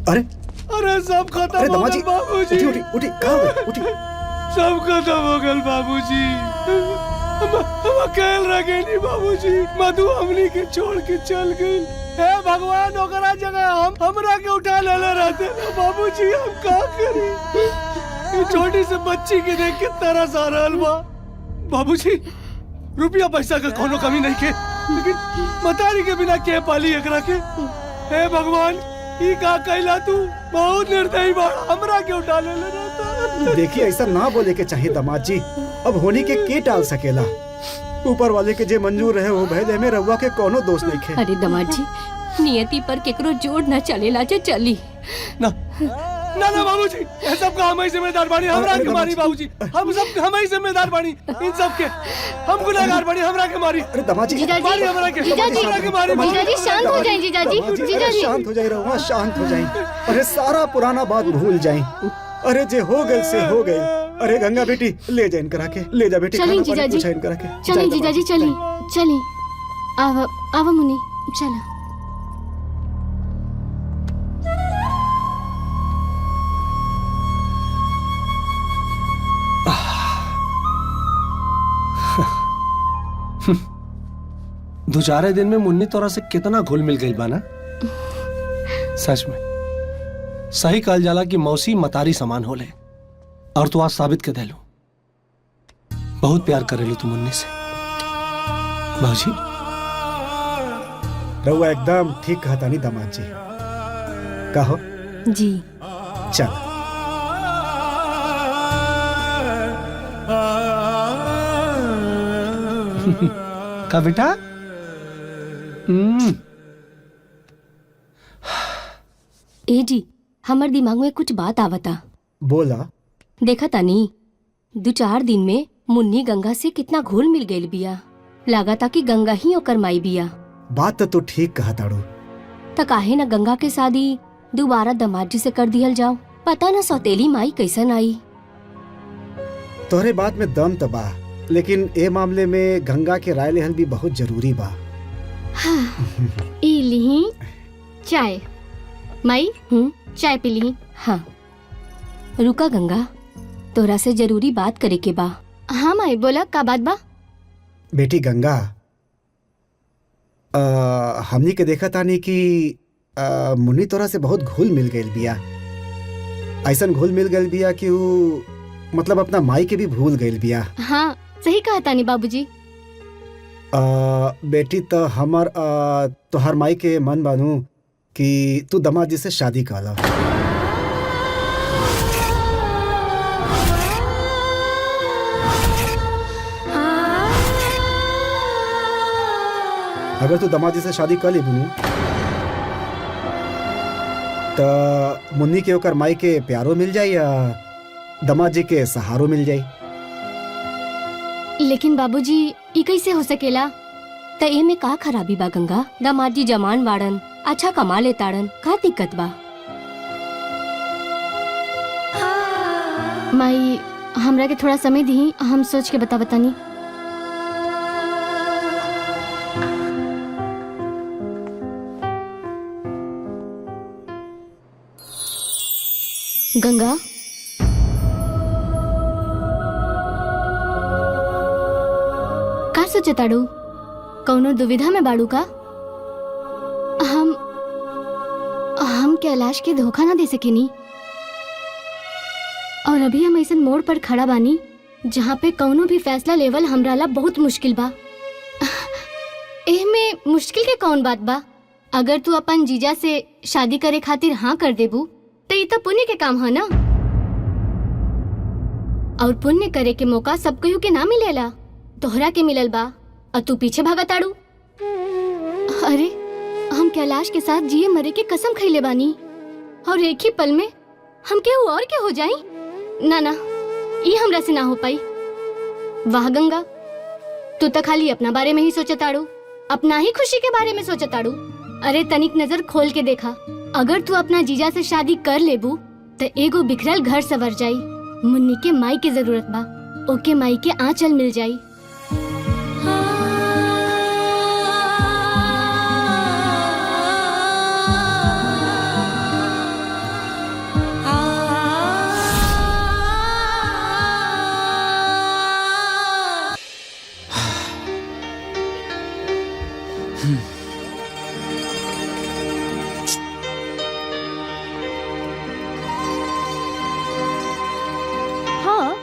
S6: अरे
S3: अरे सब खत्म
S6: अरे
S3: हो
S6: दमाजी,
S3: गए बाबूजी।
S6: उठी उठी उठी, कहाँ हो गए? उठी।
S3: सब खत्म हो गए बाबूजी। हम अकेल रह गए नहीं बाबूजी। मधु हमनी के छोड़ के चल गई। हे भगवान, ओकरा जगह हमरा के उठा ले रहते ना बाबूजी। हम का करी? ये छोटी सी बच्ची के देख के तरस आ रहल बा बाबूजी। रुपया पैसा का कोनो कमी नहीं के, लेकिन मतारी के बिना के पाली एकरा के। हे भगवान, ई का कैला तू? बहुत निर्दयी बा, हमरा के उठा ले रहता।
S6: देखिए, ऐसा ना बोले के चाहिए दामाद जी। अब होने के टाल सकेला? ऊपर वाले के जे मंजूर रहे वो भैले में रउआ के कोनो दोष नहीं खे।
S7: अरे दामाद जी, नियति पर केकरो जोड़ न चलेला जे चली।
S3: ना ना ना बाबूजी, ये सब का हम ही जिम्मेदार बानी। हमरा के मारी बाबूजी, हम सब हम ही जिम्मेदार बानी। इन सब के हम गुनहगार बानी। हमरा के मारी।
S6: अरे दामाद जी,
S2: जीजा
S3: मारी हमरा के।
S2: जी, जीजा जी,
S3: हमरा के मारी।
S2: जीजा जी शांत हो जाएं जीजा जी, जीजा जी
S6: शांत हो जाए रउआ, शांत हो जाए। अरे सारा पुराना बात भूल जाए। अरे जे हो गए से हो गए। अरे गंगा बेटी, ले जा इनकरा के, ले जा बेटी।
S2: चलें
S6: खाना
S2: जीजा
S6: पानी
S2: जी,
S6: पूछा इनकरा के।
S2: चलें जीजा जी, चलें चलें। आवा आवा मुनी, चला।
S3: दो चार दिन में मुन्नी तोरा से कितना घुल मिल गई बाना। सच में सही कहल जाला कि मौसी मतारी समान होले। और तू आज साबित कर देलू, बहुत प्यार करेलू तू मुन्नी से। बाबूजी,
S6: रउआ एकदम ठीक कहता नहीं दामाद जी। कहो
S7: जी।
S6: चल।
S3: का बेटा?
S7: ए जी, हमर दिमाग में कुछ बात आवता।
S6: बोला।
S7: देखा तानी 2-4 दिन में मुन्नी गंगा से कितना घुल मिल गई बिया। लगाता कि गंगा ही ओकर माई बिया।
S6: बात तो तू ठीक कहा ताड़ू।
S7: त काहे न गंगा के शादी दोबारा दामाद जी से कर दियल जाओ। पता न सौतेली माई कैसन आई।
S6: तोहरे बात में दम तो बा, लेकिन ए मामले में गंगा के राय लेहल भी बहुत जरूरी बा।
S2: ई लिही चाय। माई चाय पी ली।
S7: हाँ रुका गंगा, तोरा से जरूरी बात करे के बा।
S2: हाँ माई बोला, का बात बा?
S6: बेटी गंगा, हमनी के देखा तानी कि मुन्नी तोरा से बहुत घुल मिल गई बिया। ऐसन घुल मिल गई बिया कि वो मतलब अपना माई के भी भूल गई बिया।
S2: हाँ सही कहा तानी बाबूजी।
S6: बेटी तो हमार तोहर माई के मन बानू कि तू दामाद जी से शादी कर ला। अगर तू दामाद जी से शादी कर ली बुनू तो मुन्नी के ओकर माई के प्यारो मिल जाई या दामाद जी के सहारो मिल जाई।
S2: लेकिन बाबूजी ई कैसे हो सकेला?
S7: त एमे का खराबी बा गंगा? दामाद जी जमान बाड़न, अच्छा कमा ले ताड़न, का दिक्कत बा?
S2: माई हमरा के थोड़ा समय दी, हम सोच के बता बतानी। गंगा का सोचे ताड़ू? कौनो दुविधा में बाड़ू का? हम कैलाश के धोखा ना दे सकेनी। और अभी हम ऐसन मोड़ पर खड़ा बानी जहाँ पे कौनो भी फैसला लेवल हमरा ला बहुत मुश्किल बा। एहमे मुश्किल के कौन बात बा? अगर तू अपन जीजा से शादी करे खातिर हाँ कर देबू तो ये तो पुण्य के काम है ना। और पुण्य करे के मौका सब कहियो के ना मिलेला, तोहरा के मिलल बा और तू पीछे भागा ताड़ू। अरे हम कैलाश के साथ जिए मरे के कसम खइले बानी और एक ही पल में हम केहू और के हो जाई? ना ना, ये हमरा से ना हो पाई। वाह गंगा, तू तो खाली अपना बारे में ही सोचताड़ू, अपना ही खुशी के बारे में सोचताड़ू। अरे तनिक नजर खोल के देखा, अगर तू अपना जीजा से शादी कर लेबू तो एगो बिखरल घर सवर जाई। मुन्नी के माई के जरूरत बा, ओके माई के आंचल मिल जाई।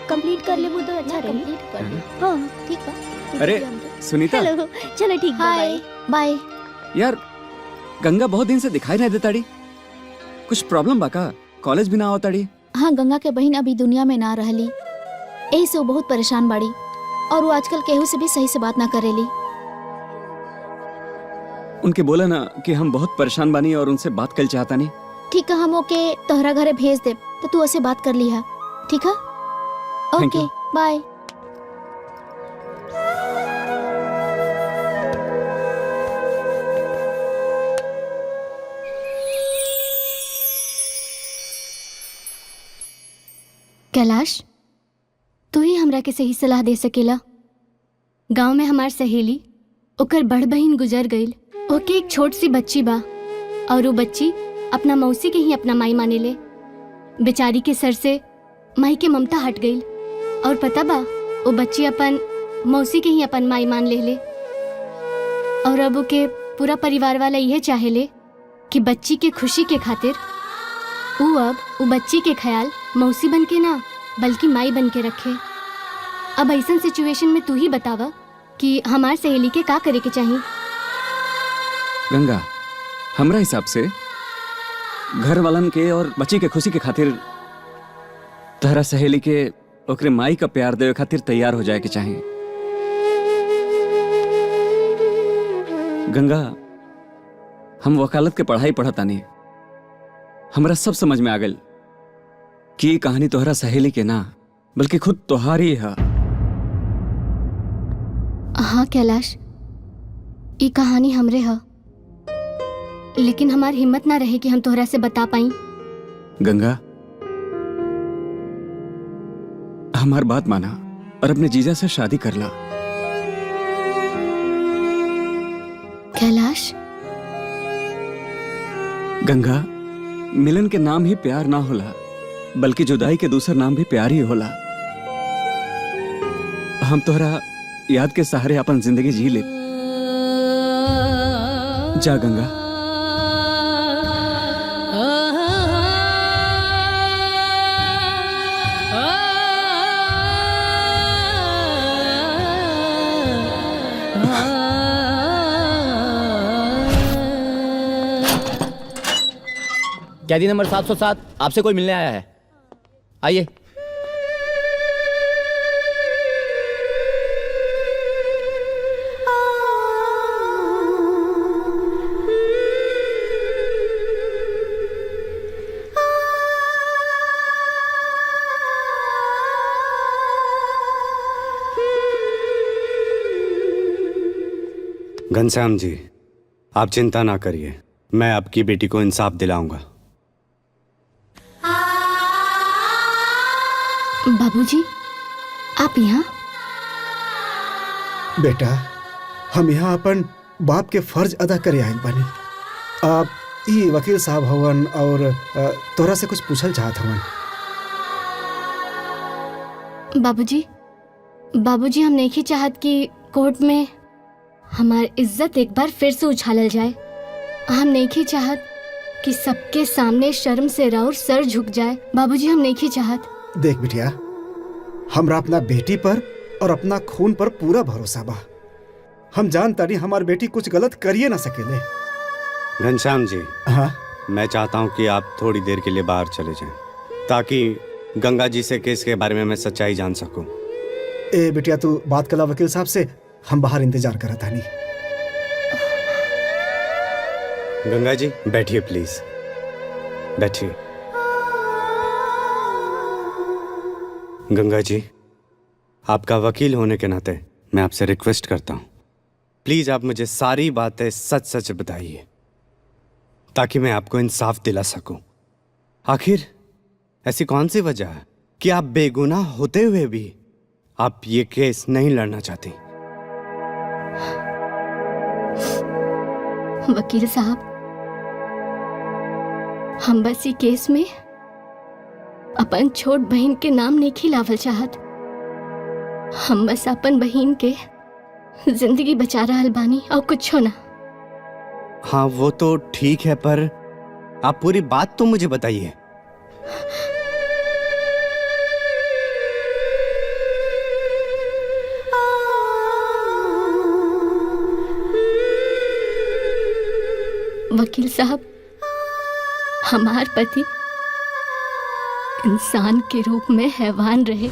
S8: कंप्लीट कर ले वो तो अच्छा रही। कंप्लीट कर ले। हाँ ठीक बा।
S9: अरे सुनीता।
S8: हेलो, चलो ठीक बा। Bye bye.
S9: यार गंगा बहुत दिन से दिखाई नहीं देताड़ी, कुछ प्रॉब्लम बा का? कॉलेज भी ना आवताड़ी?
S8: हाँ गंगा के बहन अभी दुनिया में ना रहली, यही से वो बहुत परेशान बाड़ी और वो आजकल केहू से भी सही से बात ना करेली।
S9: उनके बोला ना कि हम बहुत परेशान बानी और उनसे बात कर चाहता नहीं।
S8: ठीक है, हम ओके तोहरा घरे भेज दे तो तू उससे बात कर लिहा। ठीक है, ओके बाय।
S2: कैलाश, तू ही हमरा के सही सलाह दे सकेला। गांव में हमार सहेली, ओकर बड़ बहन गुजर गईल। ओके एक छोट सी बच्ची बा और वो बच्ची अपना मौसी के ही अपना माई माने ले। बेचारी के सर से माई के ममता हट गईल और पता बा वो बच्ची अपन मौसी के ही अपन माई मान ले। और अब के पूरा परिवार वाला यह चाहे ले कि बच्ची के खुशी के खातिर वो बच्ची के ख्याल मौसी बन के ना बल्कि माई बन के रखे। अब ऐसन सिचुएशन में तू ही बतावा कि हमार सहेली के का करे के चाहिए।
S9: गंगा, हमरा हिसाब से घर वालन के और बच्ची के खुशी के खातिर तहरा सहेली के ओकरे माई का प्यार देवे खातिर तैयार हो जाए के चाहिए। गंगा, हम वकालत के पढ़ाई पढ़ता नहीं, हमरा सब समझ में आ गल कि ये कहानी तोहरा सहेली के ना बल्कि खुद तोहारी है।
S2: हाँ कैलाश, ये कहानी हमरे है, लेकिन हमारी हिम्मत ना रहे कि हम तोहरा से बता पाई।
S9: गंगा, हमार बात माना और अपने जीजा से शादी कर ला।
S2: कैलाश,
S9: गंगा, मिलन के नाम ही प्यार ना होला, बल्कि जुदाई के दूसरा नाम भी प्यार ही होला। हम तोहरा याद के सहारे अपन जिंदगी जी ले। जा गंगा।
S12: कैदी नंबर 707 आपसे कोई मिलने आया है, आइए।
S13: घनश्याम जी, आप चिंता ना करिए, मैं आपकी बेटी को इंसाफ दिलाऊंगा।
S2: बाबूजी, आप यहाँ?
S6: बेटा, हम यहाँ अपन बाप के फर्ज अदा करे आयल बानी। आप ई वकील साहब हवन और तोरा से कुछ पूछल चाहत हवन।
S2: बाबूजी हम नहीं चाहत कि कोर्ट में हमारी इज्जत एक बार फिर से उछालल जाए। हम नहीं चाहत कि सबके सामने शर्म से राउर सर झुक जाए। बाबूजी, हम नहीं चाहत।
S6: देख बिटिया, हमरा अपना बेटी पर और अपना खून पर पूरा भरोसा बा। हम जानता नहीं हमारी बेटी कुछ गलत करिए ना सकेले।
S13: घनश्याम जी,
S6: हाँ,
S13: मैं चाहता हूँ कि आप थोड़ी देर के लिए बाहर चले जाएं, ताकि गंगा जी से केस के बारे में मैं सच्चाई जान सकूं।
S6: ए बिटिया, तू बात कला वकील साहब से, हम बाहर इंतजार करत हनी।
S13: गंगा जी, बैठिए प्लीज, बैठिए। गंगा जी, आपका वकील होने के नाते मैं आपसे रिक्वेस्ट करता हूं, प्लीज आप मुझे सारी बातें सच सच बताइए, ताकि मैं आपको इंसाफ दिला सकूं। आखिर ऐसी कौन सी वजह है कि आप बेगुनाह होते हुए भी आप ये केस नहीं लड़ना चाहती?
S2: वकील साहब, हम बस ये केस में अपन छोट बहन के नाम नहीं खिलावल चाहत। हम बस अपन बहन के जिंदगी बचा रहल बानी और कुछ ना।
S13: हाँ, वो तो ठीक है, पर आप पूरी बात तो मुझे बताइए।
S2: वकील साहब, हमार पति इंसान के रूप में हैवान रहे।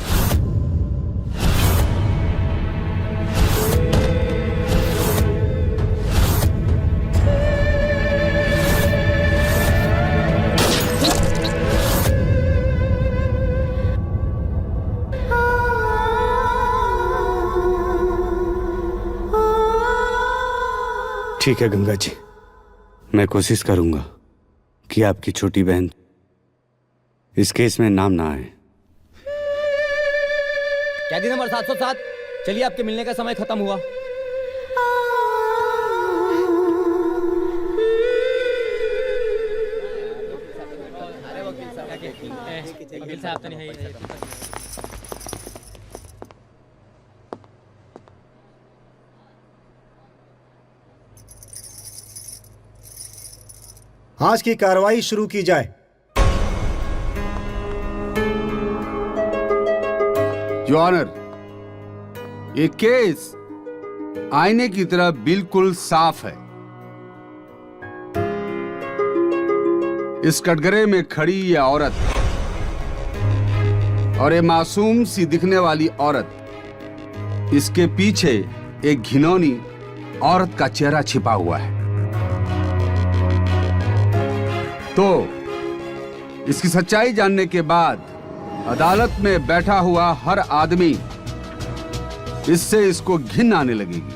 S13: ठीक है गंगा जी, मैं कोशिश करूंगा कि आपकी छोटी बहन इस केस में नाम ना आए।
S12: कैदी नंबर 707, चलिए, आपके मिलने का समय खत्म हुआ। वकील साहब तो नहीं है।
S6: आज की कार्रवाई शुरू की जाए।
S14: योर ऑनर, ये केस आईने की तरह बिल्कुल साफ है। इस कटघरे में खड़ी ये औरत और ये मासूम सी दिखने वाली औरत, इसके पीछे एक घिनौनी औरत का चेहरा छिपा हुआ है। तो इसकी सच्चाई जानने के बाद अदालत में बैठा हुआ हर आदमी इससे इसको घिन आने लगेगी।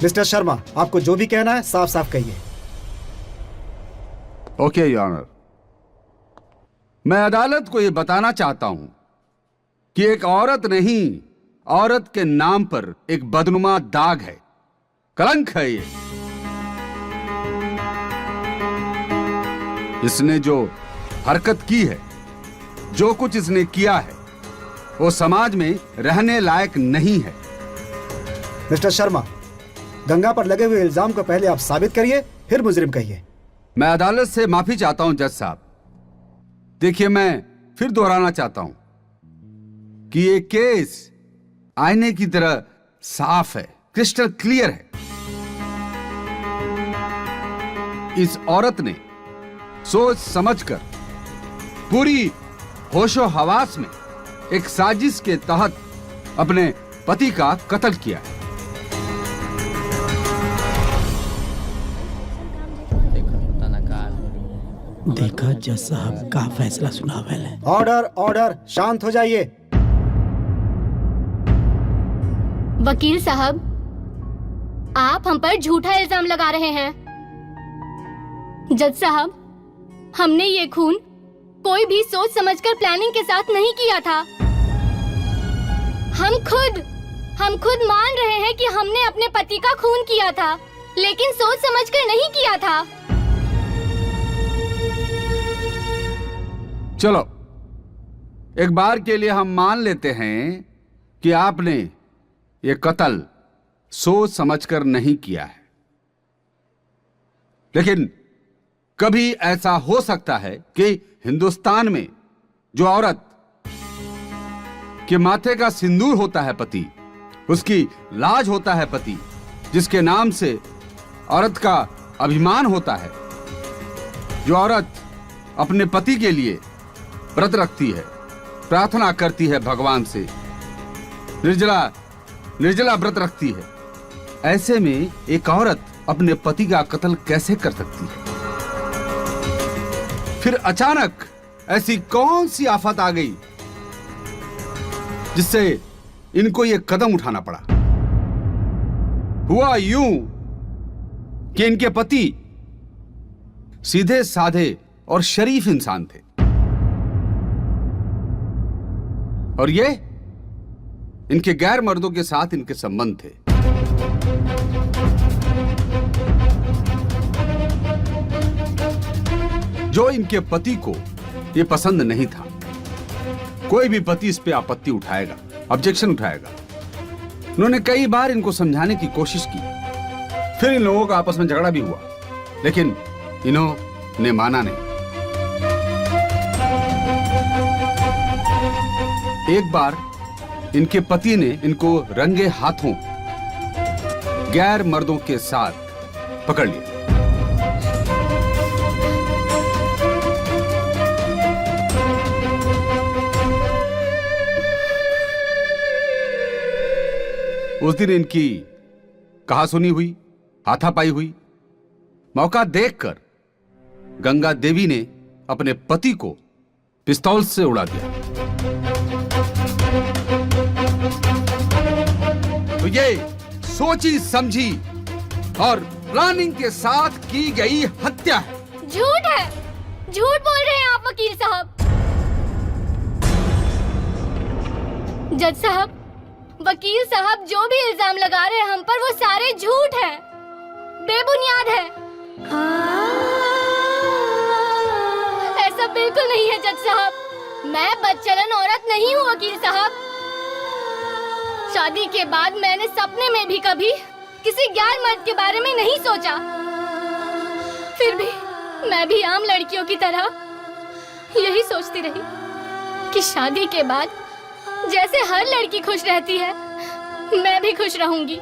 S6: मिस्टर शर्मा, आपको जो भी कहना है साफ साफ कहिए।
S14: ओके योर ऑनर, मैं अदालत को यह बताना चाहता हूं कि एक औरत नहीं, औरत के नाम पर एक बदनुमा दाग है, कलंक है ये। इसने जो हरकत की है, जो कुछ इसने किया है, वो समाज में रहने लायक नहीं है।
S6: मिस्टर शर्मा, गंगा पर लगे हुए इल्जाम को पहले आप साबित करिए, फिर मुजरिम कहिए।
S14: मैं अदालत से माफी चाहता हूं जज साहब। देखिए, मैं फिर दोहराना चाहता हूं कि ये केस आईने की तरह साफ है, क्रिस्टल क्लियर है। इस औरत ने सोच समझकर पूरी होशो हवास में एक साजिश के तहत अपने पति का कत्ल किया है।
S5: देखा जज साहब का फैसला सुनावे ले।
S6: ऑर्डर ऑर्डर, शांत हो जाइए।
S2: वकील साहब, आप हम पर झूठा इल्जाम लगा रहे हैं। जज साहब, हमने ये खून कोई भी सोच समझकर प्लानिंग के साथ नहीं किया था। हम खुद मान रहे हैं कि हमने अपने पति का खून किया था, लेकिन सोच समझकर नहीं किया था।
S14: चलो, एक बार के लिए हम मान लेते हैं कि आपने ये कत्ल सोच समझकर नहीं किया है, लेकिन कभी ऐसा हो सकता है कि हिंदुस्तान में जो औरत के माथे का सिंदूर होता है पति, उसकी लाज होता है पति, जिसके नाम से औरत का अभिमान होता है, जो औरत अपने पति के लिए व्रत रखती है, प्रार्थना करती है भगवान से, निर्जला व्रत रखती है, ऐसे में एक औरत अपने पति का कत्ल कैसे कर सकती है? फिर अचानक ऐसी कौन सी आफत आ गई जिससे इनको यह कदम उठाना पड़ा? हुआ यूं कि इनके पति सीधे साधे और शरीफ इंसान थे, और ये इनके गैर मर्दों के साथ इनके संबंध थे। जो इनके पति को ये पसंद नहीं था। कोई भी पति इस पे आपत्ति उठाएगा, ऑब्जेक्शन उठाएगा। उन्होंने कई बार इनको समझाने की कोशिश की, फिर इन लोगों का आपस में झगड़ा भी हुआ, लेकिन इन्होंने माना नहीं। एक बार इनके पति ने इनको रंगे हाथों गैर मर्दों के साथ पकड़ लिया। उस दिन इनकी कहासुनी हुई, हाथापाई हुई। मौका देखकर गंगा देवी ने अपने पति को पिस्तौल से उड़ा दिया। तो ये सोची समझी और प्लानिंग के साथ की गई हत्या है।
S2: झूठ है, झूठ बोल रहे हैं आप वकील साहब। जज साहब, वकील साहब जो भी इल्जाम लगा रहे हैं हम पर, वो सारे झूठ है, बेबुनियाद है। ऐसा बिल्कुल नहीं है जज साहब, मैं बदचलन औरत नहीं हूँ वकील साहब। शादी के बाद मैंने सपने में भी कभी किसी गैर मर्द के बारे में नहीं सोचा। फिर भी मैं भी आम लड़कियों की तरह यही सोचती रही कि शादी के बाद जैसे हर लड़की खुश रहती है, मैं भी खुश रहूंगी।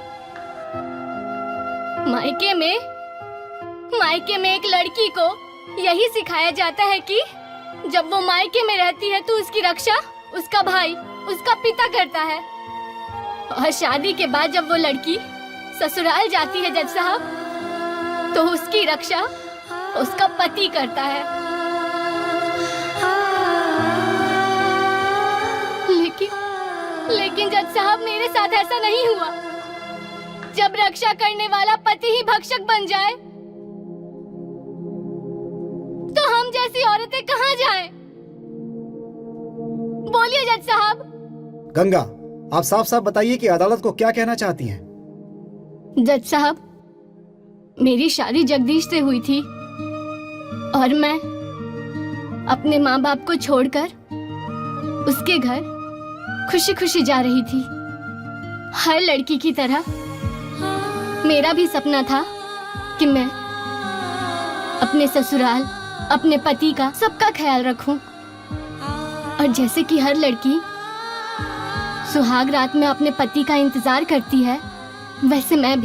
S2: मायके में एक लड़की को यही सिखाया जाता है कि जब वो मायके में रहती है तो उसकी रक्षा उसका भाई, उसका पिता करता है, और शादी के बाद जब वो लड़की ससुराल जाती है जज साहब तो उसकी रक्षा उसका पति करता है, लेकिन जज साहब मेरे साथ ऐसा नहीं हुआ। जब रक्षा करने वाला पति ही भक्षक बन जाए तो हम जैसी औरतें कहाँ जाएं? बोलिए जज साहब।
S6: गंगा, आप साफ साफ बताइए कि अदालत को क्या कहना चाहती हैं?
S2: जज साहब, मेरी शादी जगदीश से हुई थी और मैं अपने माँ बाप को छोड़कर उसके घर खुशी खुशी जा रही थी। हर लड़की की तरह मेरा भी सपना था कि मैं अपने ससुराल, अपने पति का, सबका ख्याल रखूं। और जैसे कि हर लड़की सुहाग रात में अपने पति का इंतजार करती है, वैसे मैं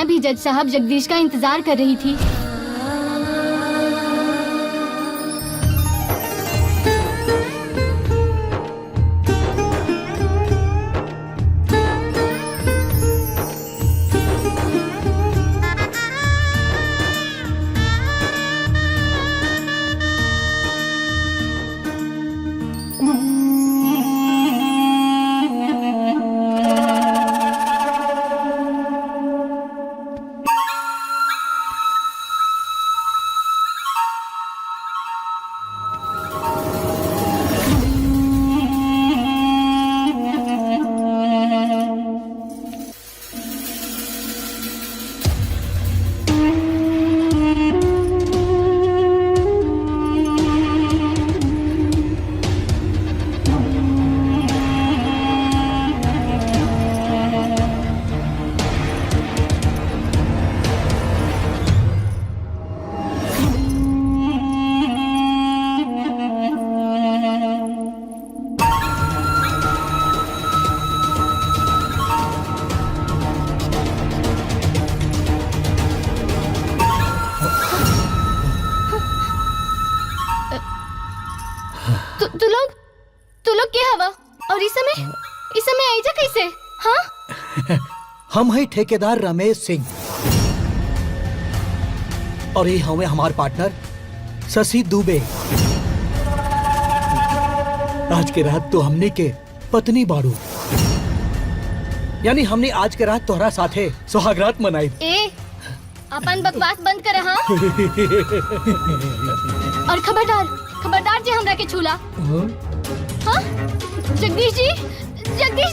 S2: भी जज साहब जगदीश का इंतजार कर रही थी। तू लोग क्या हवा और इस समय आईजा कैसे? हाँ,
S4: हम हैं ठेकेदार रमेश सिंह और ये हमें हमारे पार्टनर शशि दुबे। आज के रात तो हमने के पत्नी बाड़ू, यानी हमने आज के रात तोहरा साथे सुहागरात मनाई।
S2: ए, अपन बकवास बंद कर। हाँ? और खबरदार जी हमरा के छूला। हाँ? जगदीश जी जल्दी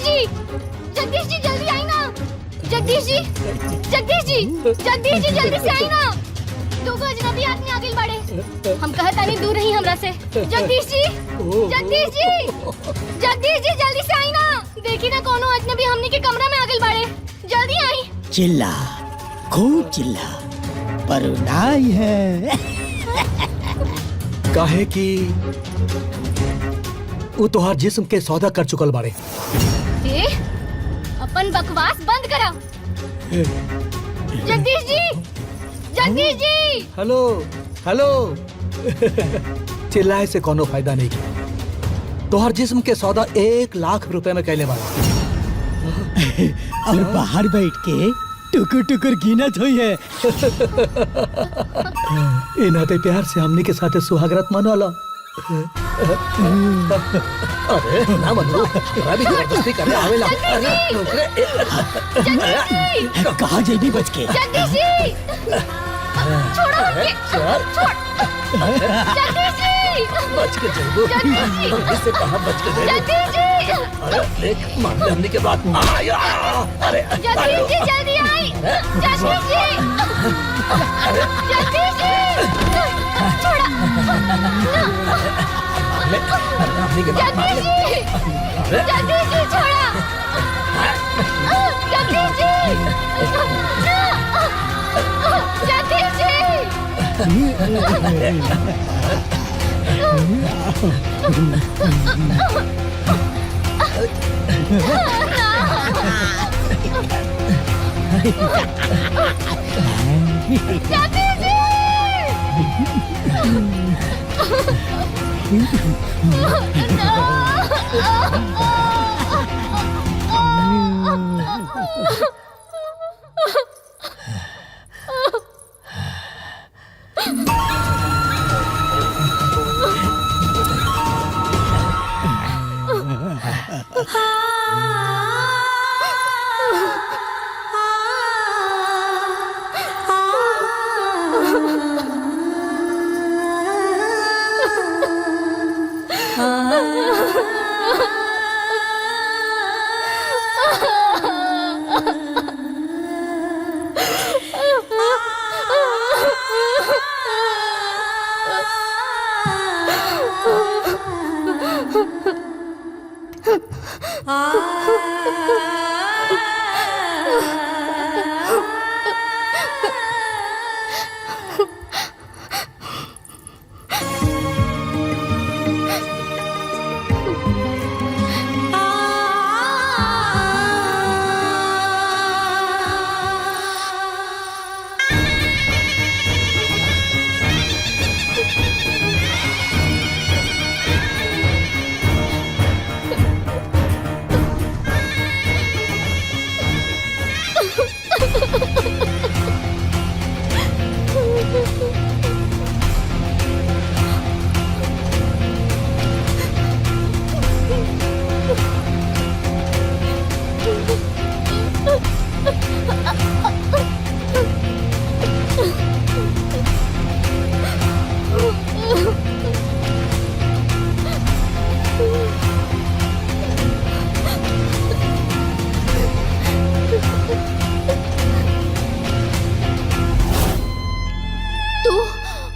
S2: आई ना। जगदीश जी जल्दी से आई ना। दूगो अजनबी आदमी आगे बढ़े, हम कहता नहीं दूर रही हमरा से। जगदीश जी जल्दी से आई ना। देखी ना कोनो अजनबी हमनी के कमरा में आगे बढ़े, जल्दी आई।
S5: चिल्ला, खूब चिल्ला, पर नाई है।
S4: काहे कि वो तोहार जिस्म के सौदा कर चुकल बाड़े।
S2: अपन बकवास बंद करा। जगदीश जी।
S4: हेलो चिल्लाए से कोनो फायदा नहीं की। तोहार जिस्म के सौदा 1 लाख रुपए में कैले बाड़े।
S5: और बाहर बैठ के टुकुर गिनत हुई है।
S4: ए नाते प्यार से हमने के साथ सुहागरात मनाला। अरे ना मनु, अभी जबरदस्ती करने आवेला।
S5: कहाँ जेबी बच के?
S2: जगदीश जी छोड़ो हमके। जगदीश जी
S4: बच के जाइबो। इससे कहाँ बच के जाइबो?
S2: जगदीश जी,
S4: अरे देख मामले हमने के बाद आया। अरे
S2: जगदीश जी जल्दी आई। जगदीश जी छोड़ा। जगदीश जी छोड़ा। जगदीश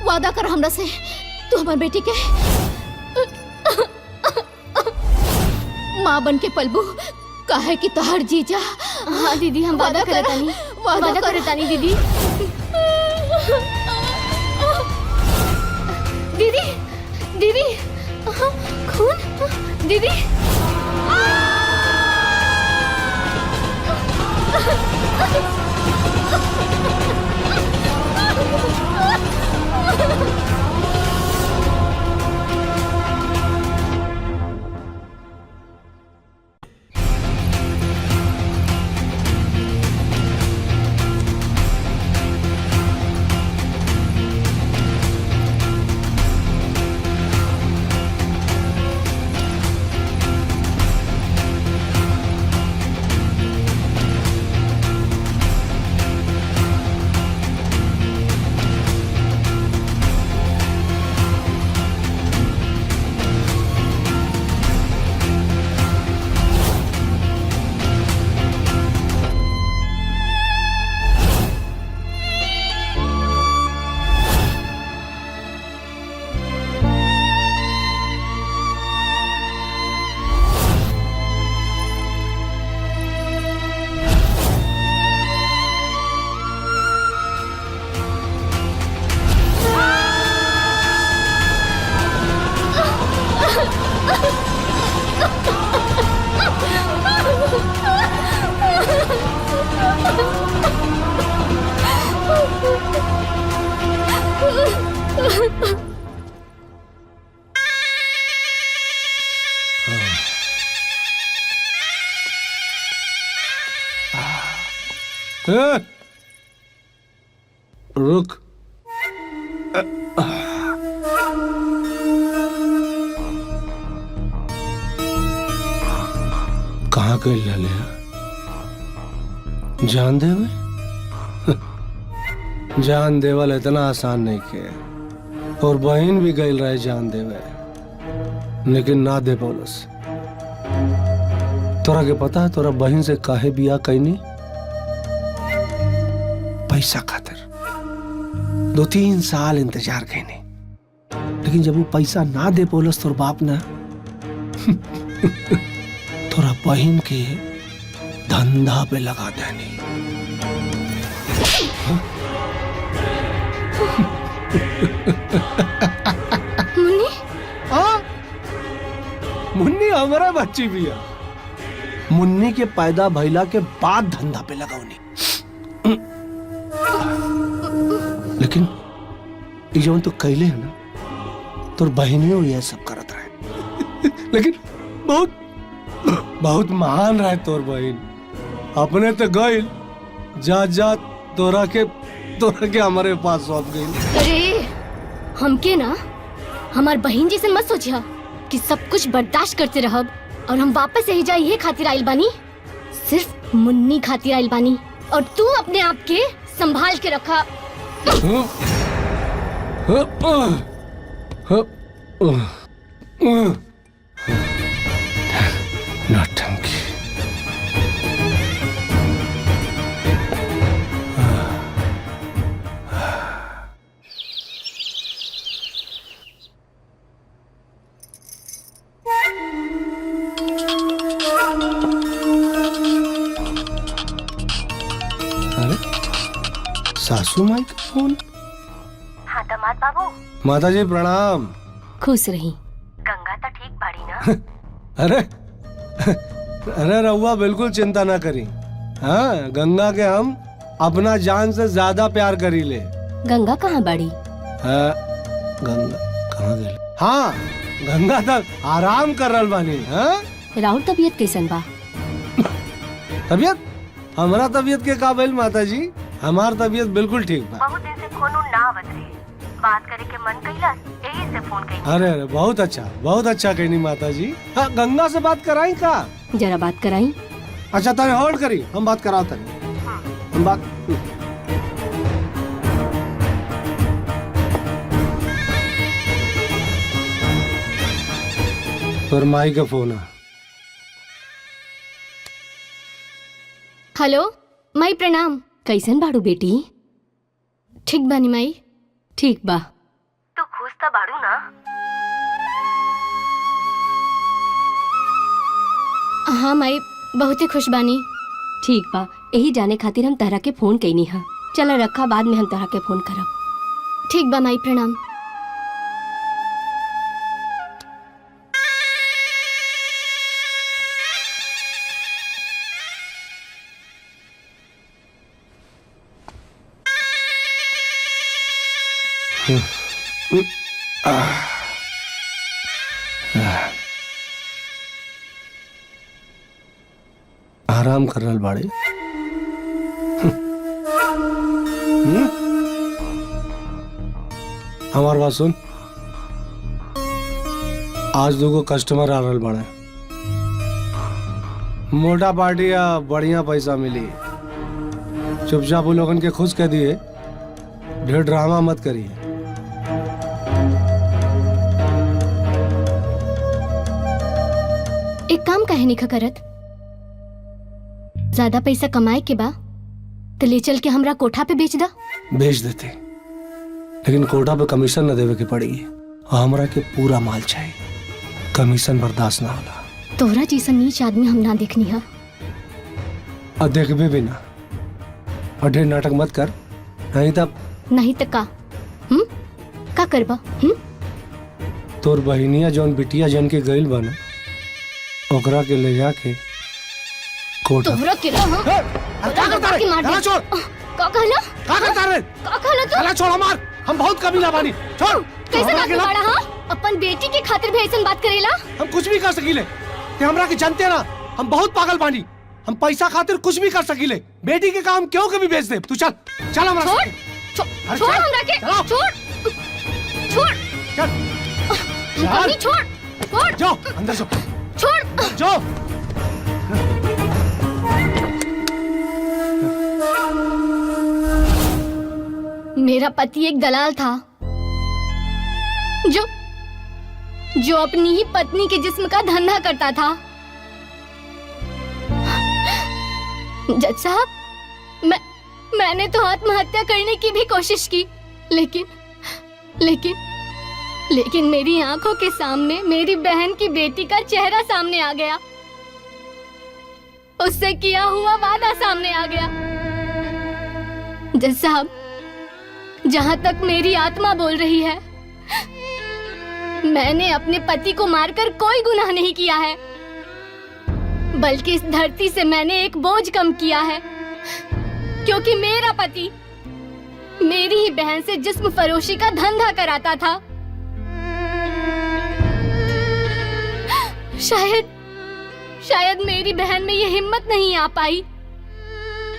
S8: वादा कर हमरा से, तू हमार बेटी के माँ बन के पलबू, काहे कि तोहर जीजा।
S2: हाँ दीदी, हम वादा करतानी, वादा करतानी दीदी। दीदी दीदी खून, दीदी
S3: रुक। कहाँ गए लाले? जान देवे? जान देवल इतना आसान नहीं के, और बहन भी गई रहे जान देवे, लेकिन ना दे बोलस। तोरा के पता है तोरा बहन से काहे बिया कैनी? पैसा खातिर 2-3 साल इंतजार कैनी, लेकिन जब वो पैसा ना दे बोलस तोर बाप ना तोरा बहन के धंधा पे लगा देनी।
S2: मुन्नी?
S3: हाँ, मुन्नी हमारा बच्ची भी है। मुन्नी के पैदा भइला के बाद धंधा पे लगाऊनी, लेकिन जो तो कैले है ना, तोर बहनियों ये सब करत रहे लेकिन बहुत बहुत महान रहे तोर बहन। अपने तो गइल जा जा तोरा के हमारे पास सौंप गई।
S2: अरे हमके ना हमार बहन जैसे मत सोचिया कि सब कुछ बर्दाश्त करते रहब और हम वापस यही जाए ये खातिर आइल बानी, सिर्फ मुन्नी खातिर आइल बानी। और तू अपने आप के संभाल के रखा।
S3: नौटंकी। अरे सासू माई का फोन।
S11: हाँ दामाद बाबू।
S3: माता जी प्रणाम।
S7: खुश रही।
S11: गंगा तो ठीक बाड़ी ना?
S3: अरे अरे रहुआ बिल्कुल चिंता ना करी। हाँ, गंगा के हम अपना जान से ज्यादा प्यार करी ले।
S7: गंगा कहाँ बाड़ी?
S3: हाँ, गंगा कहाँ गई? हाँ, गंगा तक आराम कर रहा बानी। हाँ,
S7: राहुल तबीयत कैसन बा?
S3: तबीयत हमारा तबीयत के काबिल माता जी, हमार तबीयत बिल्कुल ठीक बा।
S11: बहुत दिन से फोन ना आवत रहे, बात करे के मन कइला, यही से फोन कइला।
S3: अरे अरे बहुत अच्छा कहनी माता जी। हाँ, गंगा से बात कराई का?
S7: जरा बात कराई।
S3: अच्छा तने होल्ड करी, हम बात कराओ तनी। हम बात तोर माई का फोन है।
S2: हेलो माई प्रणाम।
S7: कैसन बाड़ू बेटी?
S2: ठीक बानी माई।
S7: ठीक बा।
S11: तू खुश तो बाड़ू ना?
S2: हाँ माई, बहुत ही खुश बानी।
S7: ठीक बा, यही जाने खातिर हम तहरा के फोन कैनी हा। चला रखा, बाद में हम तहरा के फोन करब।
S2: ठीक बा माई प्रणाम।
S3: आराम कर रहा बाड़े। हमार बात सुन, आज दो कस्टमर आ रहा बाड़े। मोटा पार्टी या बढ़िया पैसा मिली। चुपचाप वो लोगन के खुश कह दिए, ढेर ड्रामा मत करिए।
S2: एक काम काहे नहीं करत? ज्यादा पैसा कमाए के बा तो ले चल के हमरा कोठा पे बेच दा।
S3: बेच देते, लेकिन कोठा पे कमीशन न देवे के पड़ेगी। हमरा के पूरा माल चाहिए, कमीशन बर्दाश्त ना होला।
S2: तोहरा जैसा नीच आदमी हम ना देखनी है।
S3: और देखबे भी ना। और ढेर नाटक मत कर, नहीं तब
S2: नहीं तो का? का करबा?
S3: तोर बहिनिया जौन बिटिया जन के गइल बा ना, ओकरा के ले जाके कोठा।
S2: तोहरा के ना
S3: का करता रे?
S2: मार
S3: छोड़।
S2: का कहला?
S3: का करता रे?
S2: का कहला तू?
S3: चला छोड़, मार। हम बहुत कमीना बानी। छोड़।
S2: कैसे बात बाड़ा? हां, अपन बेटी के खातिर भी ऐसन बात करेला?
S3: हम कुछ भी कर सकीले। ते हमरा के जानते ना, हम बहुत पागल बानी। हम पैसा खातिर कुछ भी कर सकीले। बेटी के काम क्यों कभी बेच दे? तू चल चल हमरा।
S2: छोड़ छोड़ हमरा के। छोड़ छोड़
S3: चल
S2: छोड़ छोड़।
S3: जाओ अंदर जाओ।
S2: छोड़
S3: जाओ।
S2: मेरा पति एक दलाल था जो अपनी ही पत्नी के जिस्म का धंधा करता था। जज साहब, मैंने तो आत्महत्या करने की भी कोशिश की, लेकिन मेरी आंखों के सामने मेरी बहन की बेटी का चेहरा सामने आ गया। उससे किया हुआ वादा सामने आ गया। जज साहब, जहां तक मेरी आत्मा बोल रही है, मैंने अपने पति को मारकर कोई गुनाह नहीं किया है, बल्कि इस धरती से मैंने एक बोझ कम किया है, क्योंकि मेरा पति मेरी ही बहन से जिस्म फरोशी का धंधा कराता था। शायद मेरी बहन में ये हिम्मत नहीं आ पाई।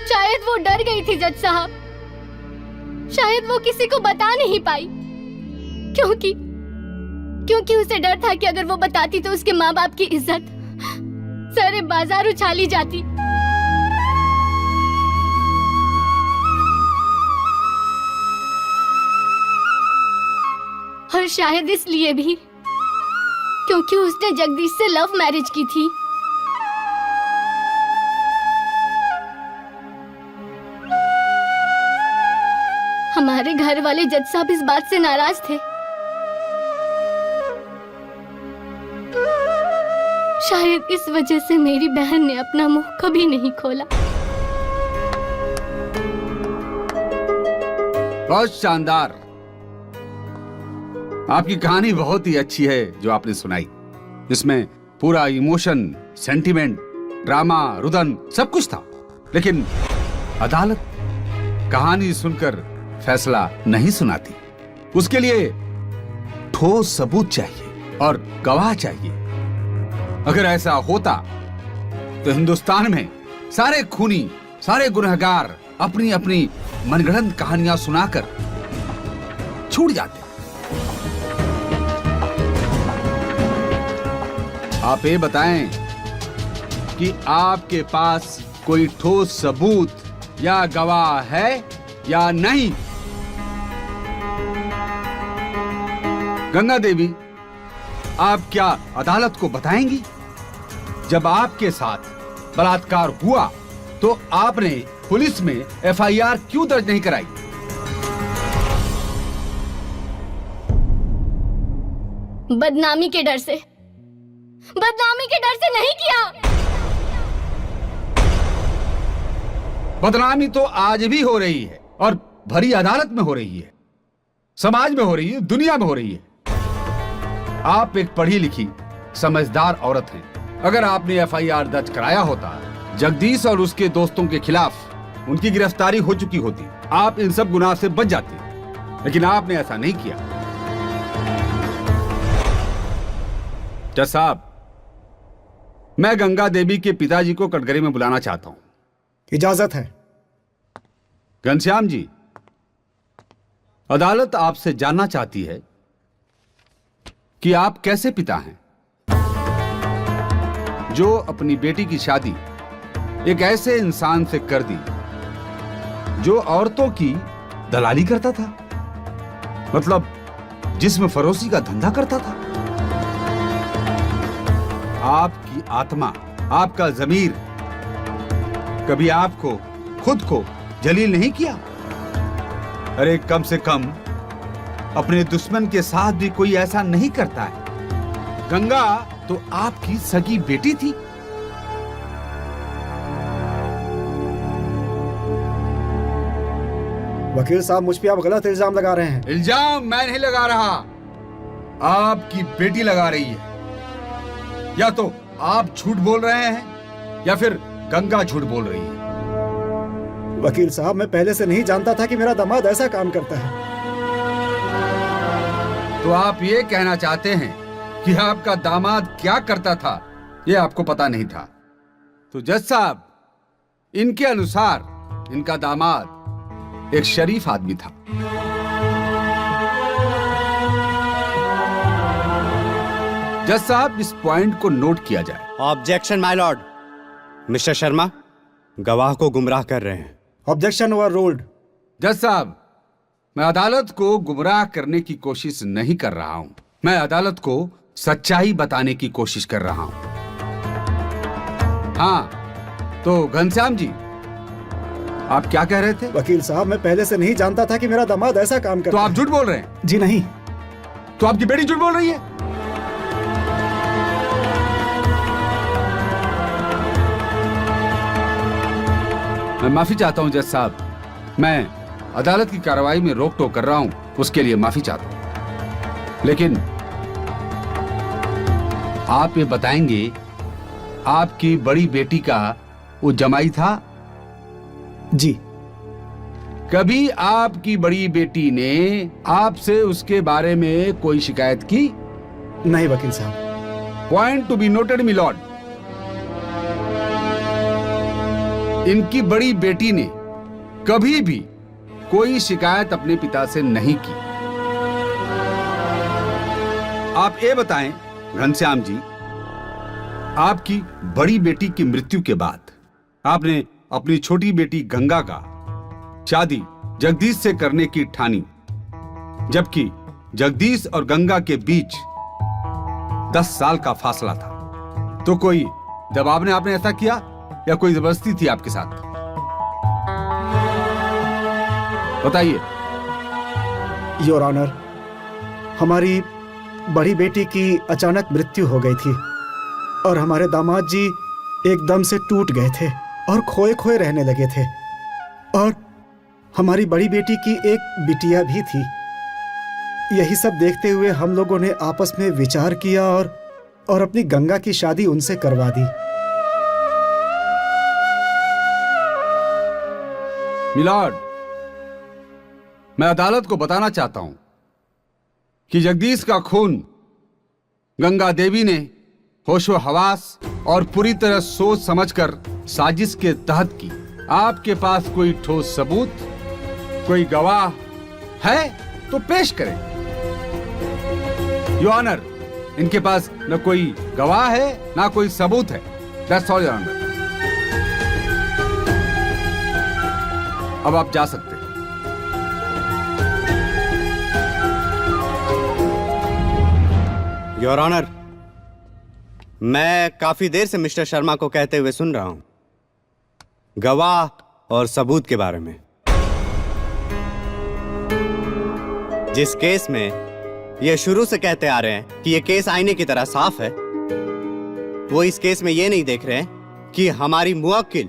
S2: शायद वो डर गई थी जज साहब। शायद वो किसी को बता नहीं पाई, क्योंकि उसे डर था कि अगर वो बताती तो उसके माँ बाप की इज्जत सारे बाजार उछाली जाती। और शायद इसलिए भी क्योंकि उसने जगदीश से लव मैरिज की थी। हमारे घर वाले जज साहब इस बात से नाराज थे। शायद इस वजह से मेरी बहन ने अपना मुंह कभी नहीं खोला।
S14: बहुत शानदार। आपकी कहानी बहुत ही अच्छी है जो आपने सुनाई। इसमें पूरा इमोशन, सेंटिमेंट, ड्रामा, रुदन सब कुछ था। लेकिन अदालत कहानी सुनकर फैसला नहीं सुनाती। उसके लिए ठोस सबूत चाहिए और गवाह चाहिए। अगर ऐसा होता तो हिंदुस्तान में सारे खूनी, सारे गुनहगार अपनी अपनी मनगढ़ंत कहानियां सुनाकर छूट जाते। आप ये बताएं कि आपके पास कोई ठोस सबूत या गवाह है या नहीं? गंगा देवी, आप क्या अदालत को बताएंगी जब आपके साथ बलात्कार हुआ तो आपने पुलिस में एफआईआर क्यों दर्ज नहीं कराई?
S2: बदनामी के डर से। बदनामी के डर से नहीं किया।
S14: बदनामी तो आज भी हो रही है और भरी अदालत में हो रही है, समाज में हो रही है, दुनिया में हो रही है। आप एक पढ़ी लिखी समझदार औरत हैं। अगर आपने एफआईआर दर्ज कराया होता, जगदीश और उसके दोस्तों के खिलाफ उनकी गिरफ्तारी हो चुकी होती, आप इन सब गुनाह से बच जाते। लेकिन आपने ऐसा नहीं किया। जज साहब, मैं गंगा देवी के पिताजी को कटघरे में बुलाना चाहता हूं।
S6: इजाजत है।
S14: घनश्याम जी, अदालत आपसे जानना चाहती है कि आप कैसे पिता हैं जो अपनी बेटी की शादी एक ऐसे इंसान से कर दी जो औरतों की दलाली करता था, मतलब जिस्म फरोशी का धंधा करता था। आपकी आत्मा, आपका ज़मीर कभी आपको खुद को जलील नहीं किया? अरे कम से कम अपने दुश्मन के साथ भी कोई ऐसा नहीं करता है। गंगा तो आपकी सगी बेटी थी।
S6: वकील साहब, मुझ पे आप गलत इल्जाम लगा रहे हैं।
S14: इल्जाम मैं नहीं लगा रहा, आपकी बेटी लगा रही है। या तो आप झूठ बोल रहे हैं या फिर गंगा झूठ बोल रही है।
S6: वकील साहब, मैं पहले से नहीं जानता था कि मेरा दामाद ऐसा काम करता है।
S14: तो आप ये कहना चाहते हैं कि आपका दामाद क्या करता था ये आपको पता नहीं था? तो जज साहब, इनके अनुसार इनका दामाद एक शरीफ आदमी था। जज साहब, इस पॉइंट को नोट किया जाए।
S13: ऑब्जेक्शन माय लॉर्ड। मिस्टर शर्मा, गवाह को गुमराह कर रहे हैं।
S6: Objection over ruled.
S14: जज साहब, मैं अदालत को गुमराह करने की कोशिश नहीं कर रहा हूं। मैं अदालत को सच्चाई बताने की कोशिश कर रहा हूं। हाँ, तो घनश्याम जी, आप क्या कह रहे थे?
S6: वकील साहब, मैं पहले से नहीं जानता था कि मेरा दामाद ऐसा काम करता है।
S14: तो आप झूठ बोल रहे हैं?
S6: जी नहीं।
S14: तो आपकी बेटी झूठ बोल रही है? मैं माफी चाहता हूं जज साहब, मैं अदालत की कार्रवाई में रोक टोक कर रहा हूं, उसके लिए माफी चाहता हूं। लेकिन आप ये बताएंगे, आपकी बड़ी बेटी का वो जमाई था?
S6: जी।
S14: कभी आपकी बड़ी बेटी ने आपसे उसके बारे में कोई शिकायत की?
S6: नहीं वकील साहब।
S14: Point to be noted my lord. इनकी बड़ी बेटी ने कभी भी कोई शिकायत अपने पिता से नहीं की। आप ये बताएं घनश्याम जी आपकी बड़ी बेटी की मृत्यु के बाद आपने अपनी छोटी बेटी गंगा का शादी जगदीश से करने की ठानी, जबकि जगदीश और गंगा के बीच 10 साल का फासला था। तो कोई दबाव ने आपने ऐसा किया या कोई जबरदस्ती थी आपके साथ? बताइए।
S6: योर ऑनर, हमारी बड़ी बेटी की अचानक मृत्यु हो गई थी और हमारे दामाद जी एकदम से टूट गए थे और खोए खोए रहने लगे थे। और हमारी बड़ी बेटी की एक बिटिया भी थी। यही सब देखते हुए हम लोगों ने आपस में विचार किया और अपनी गंगा की शादी उनसे करवा दी।
S14: मिलॉर्ड, मैं अदालत को बताना चाहता हूं कि जगदीश का खून गंगा देवी ने होशो हवास और पूरी तरह सोच समझकर साजिश के तहत की। आपके पास कोई ठोस सबूत, कोई गवाह है तो पेश करें। योर ऑनर, इनके पास न कोई गवाह है ना कोई सबूत है। That's all your honour. अब आप जा सकते हैं।
S13: योर ऑनर, मैं काफी देर से मिस्टर शर्मा को कहते हुए सुन रहा हूं गवाह और सबूत के बारे में। जिस केस में ये शुरू से कहते आ रहे हैं कि ये केस आईने की तरह साफ है, वो इस केस में ये नहीं देख रहे हैं कि हमारी मुवक्किल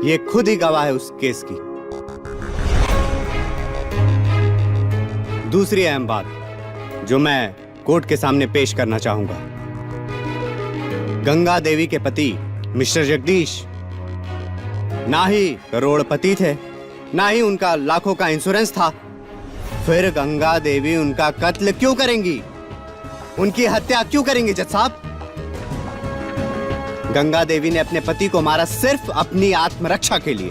S13: ये खुद ही गवाह है उस केस की। दूसरी अहम बात जो मैं कोर्ट के सामने पेश करना चाहूंगा, गंगा देवी के पति मिस्टर जगदीश ना ही करोड़पति थे, ना ही उनका लाखों का इंश्योरेंस था। फिर गंगा देवी उनका कत्ल क्यों करेंगी, उनकी हत्या क्यों करेंगी जज साहब? गंगा देवी ने अपने पति को मारा सिर्फ अपनी आत्मरक्षा के लिए,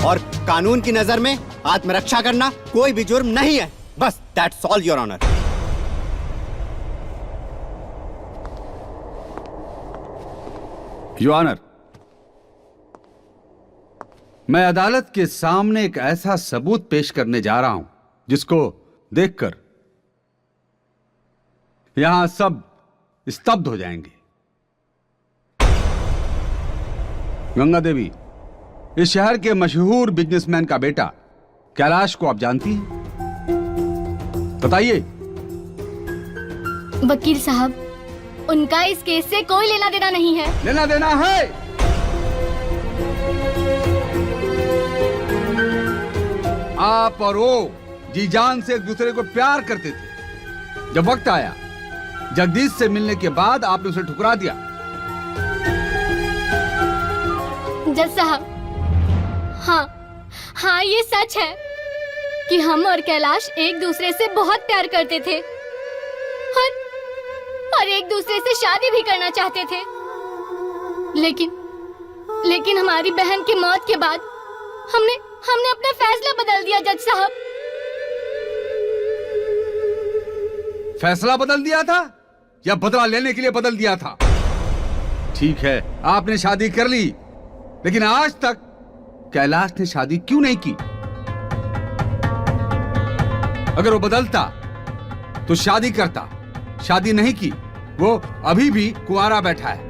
S13: और कानून की नजर में आत्मरक्षा करना कोई भी जुर्म नहीं है। बस that's all your honour.
S14: Your honour, मैं अदालत के सामने एक ऐसा सबूत पेश करने जा रहा हूं जिसको देखकर यहां सब स्तब्ध हो जाएंगे। गंगा देवी इस शहर के मशहूर बिजनेसमैन का बेटा कैलाश को आप जानती हैं? बताइए।
S2: वकील साहब, उनका इस केस से कोई लेना देना नहीं है।
S14: लेना देना है। आप और वो जी जान से एक दूसरे को प्यार करते थे। जब वक्त आया जगदीश से मिलने के बाद आपने उसे ठुकरा दिया।
S2: जज साहब, हाँ ये सच है कि हम और कैलाश एक दूसरे से बहुत प्यार करते थे और एक दूसरे से शादी भी करना चाहते थे। लेकिन हमारी बहन की मौत के बाद हमने अपना फैसला बदल दिया जज साहब।
S14: फैसला बदल दिया था या बदला लेने के लिए बदल दिया था? ठीक है, आपने शादी कर ली, लेकिन आज तक कैलाश ने शादी क्यों नहीं की? अगर वो बदलता तो शादी करता। शादी नहीं की, वो अभी भी कुंवारा बैठा है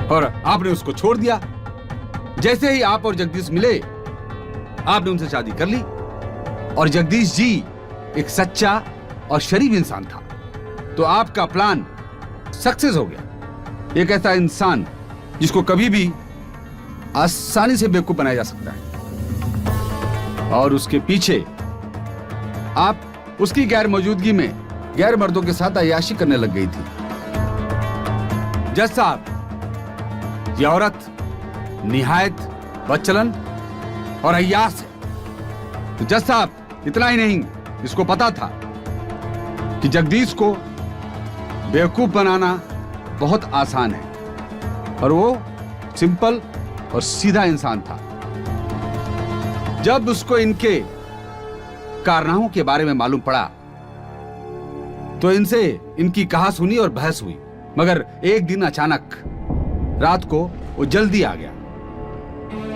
S14: और आपने उसको छोड़ दिया। जैसे ही आप और जगदीश मिले, आपने उनसे शादी कर ली और जगदीश जी एक सच्चा और शरीफ इंसान था, तो आपका प्लान सक्सेस हो गया। एक ऐसा इंसान जिसको कभी भी आसानी से बेवकूफ बनाया जा सकता है, और उसके पीछे आप उसकी गैर मौजूदगी में गैर मर्दों के साथ अय्याशी करने लग गई थी। जज साहब, यह औरत निहायत बदचलन और अय्याश है। तो जज साहब, इतना ही नहीं, इसको पता था कि जगदीश को बेवकूफ बनाना बहुत आसान है और वो सिंपल और सीधा इंसान था। जब उसको इनके कारनामों के बारे में मालूम पड़ा तो इनसे इनकी कहा सुनी और बहस हुई, मगर एक दिन अचानक रात को वो जल्दी आ गया।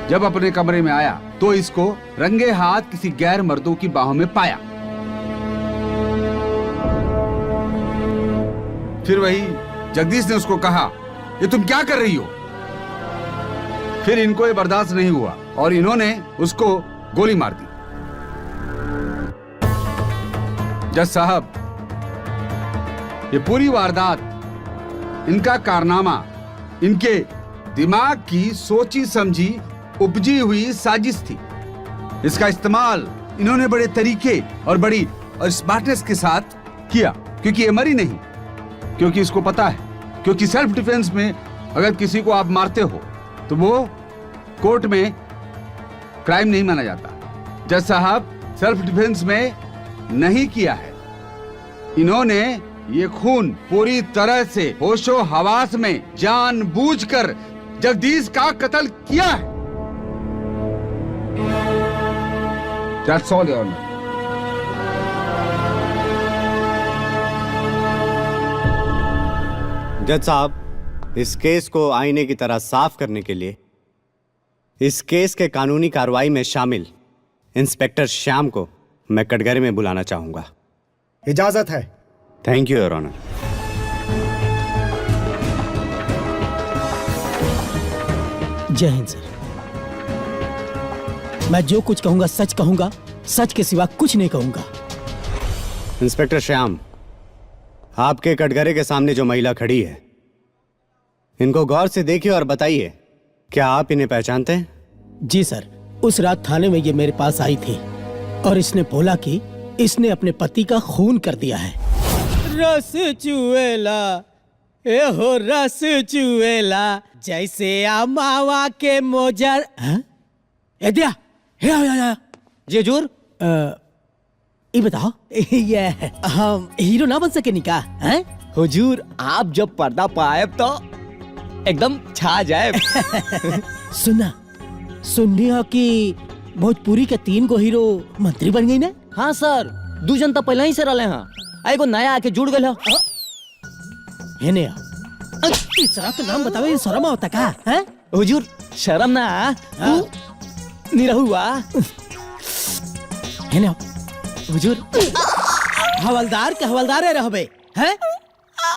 S14: जब अपने कमरे में आया तो इसको रंगे हाथ किसी गैर मर्दों की बाहों में पाया। फिर वही जगदीश ने उसको कहा, ये तुम क्या कर रही हो? फिर इनको ये बर्दाश्त नहीं हुआ और इन्होंने उसको गोली मार दी। जज साहब, ये पूरी वारदात, इनका कारनामा, इनके दिमाग की सोची समझी उपजी हुई साजिश थी। इसका इस्तेमाल इन्होंने बड़े तरीके और बड़ी स्मार्टनेस के साथ किया, क्योंकि ये मरी नहीं, क्योंकि इसको पता है, क्योंकि सेल्फ डिफेंस में अगर किसी को आप मारते हो तो वो कोर्ट में क्राइम नहीं माना जाता। जज साहब, सेल्फ डिफेंस में नहीं किया है। इन्होंने ये खून पूरी तरह से होशो हवास में जानबूझकर जगदीश का कत्ल किया है। That's all, Your Honor.
S13: जज साहब, इस केस को आईने की तरह साफ करने के लिए इस केस के कानूनी कार्रवाई में शामिल इंस्पेक्टर श्याम को मैं कटघरे में बुलाना चाहूंगा।
S6: इजाजत है।
S13: Thank you your honour.
S5: जय हिंद सर। मैं जो कुछ कहूंगा सच कहूंगा, सच के सिवा कुछ नहीं कहूंगा।
S13: इंस्पेक्टर श्याम, आपके कटघरे के सामने जो महिला खड़ी है, इनको गौर से देखिए और बताइए, क्या आप इन्हें पहचानते हैं?
S5: जी सर, उस रात थाने में ये मेरे पास आई थी और इसने बोला कि इसने अपने पति का खून कर दिया है। रस चुएला, ए हो रस चुएला, जैसे मावा के मोजर। ए दिया, ये जोर ये बताओ, ये हम हीरो ना बन सके निका?
S12: हुजूर, आप जब पर्दा पाए तो एकदम छा जाए।
S5: सुना, सुननी हो कि भोजपुरी के 3 गो हीरो मंत्री बन गई ना?
S12: हाँ सर, 2 जन तो पहले ही से रहे हैं, एगो नया आके जुड़ गए।
S5: तीसरा तो नाम बतावे, शर्म होता का? है
S12: हुजूर, शर्म ना निरहुआ
S5: है ना हुजूर। हवलदार के हवलदार रहबे हैं?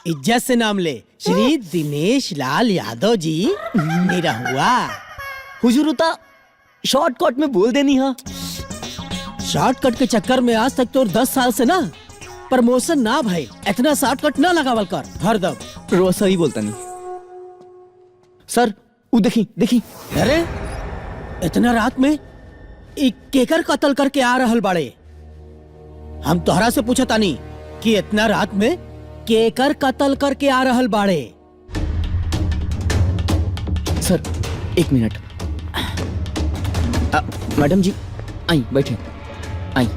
S5: इज्जत से नाम ले, श्री दिनेश लाल यादव जी निरहुआ।
S12: हुजूर उता शॉर्टकट में बोल देनी है।
S5: शॉर्टकट के चक्कर में आज तक तो 10 साल से ना प्रमोशन ना भाई, इतना शॉर्टकट ना लगावल कर हरदम।
S12: रोज सही बोलता नहीं सर। वो देखी देखी,
S5: अरे इतना रात में केकर कत्ल करके आ रहल बाड़े? हम तोहरा से पूछा तानी कि इतना रात में केकर कत्ल करके आ रहल बाड़े?
S12: सर 1 मिनट। मैडम जी आई, बैठे आई।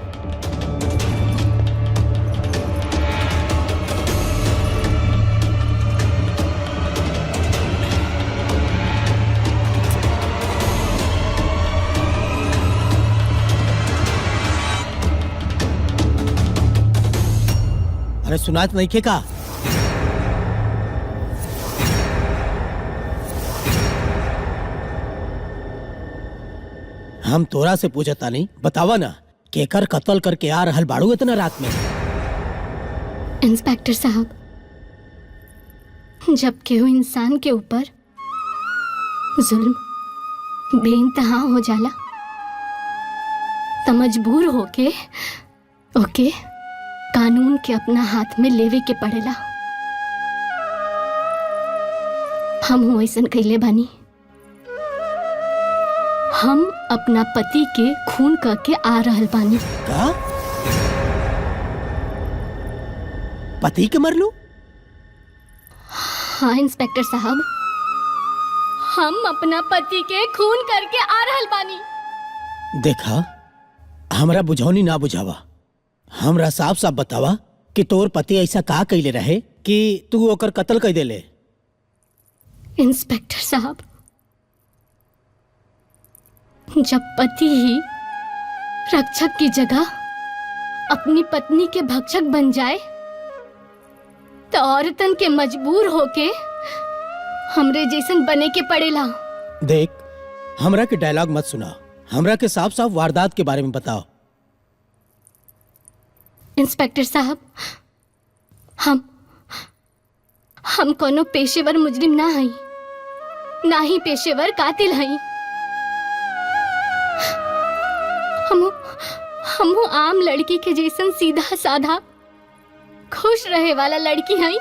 S5: अरे सुनात नहीं के का? हम तोरा से पूछता नहीं, बतावा ना, केकर कत्ल करके आ रहल बाड़ू इतना रात में?
S2: इंस्पेक्टर साहब, जब केहू इंसान के ऊपर जुल्म बेइंतहा हो जाला त मजबूर होके ओके कानून के अपना हाथ में लेवे के पड़ेला। हम वैसन कैले बानी। हम अपना पति के खून करके आ रहल बानी।
S5: का? पति के मर लू?
S2: हाँ इंस्पेक्टर साहब, हम अपना पति के खून करके आ रहल बानी।
S5: देखा, हमरा बुझौनी ना बुझावा, हमरा साफ साफ बतावा कि तोर पति ऐसा का कैले रहे कि तू ओकर कत्ल कर देले?
S2: इंस्पेक्टर साहब, जब पति ही रक्षक की जगह अपनी पत्नी के भक्षक बन जाए तो औरतन के मजबूर होके हमरे जैसन बने के पड़ेला।
S5: देख, हमरा के डायलॉग मत सुना, हमरा के साफ साफ वारदात के बारे में बताओ।
S2: इंस्पेक्टर साहब, हम कोनो पेशेवर मुजरिम ना हई, ना ही पेशेवर कातिल हई। हमहू आम लड़की के जैसन सीधा साधा खुश रहे वाला लड़की हई।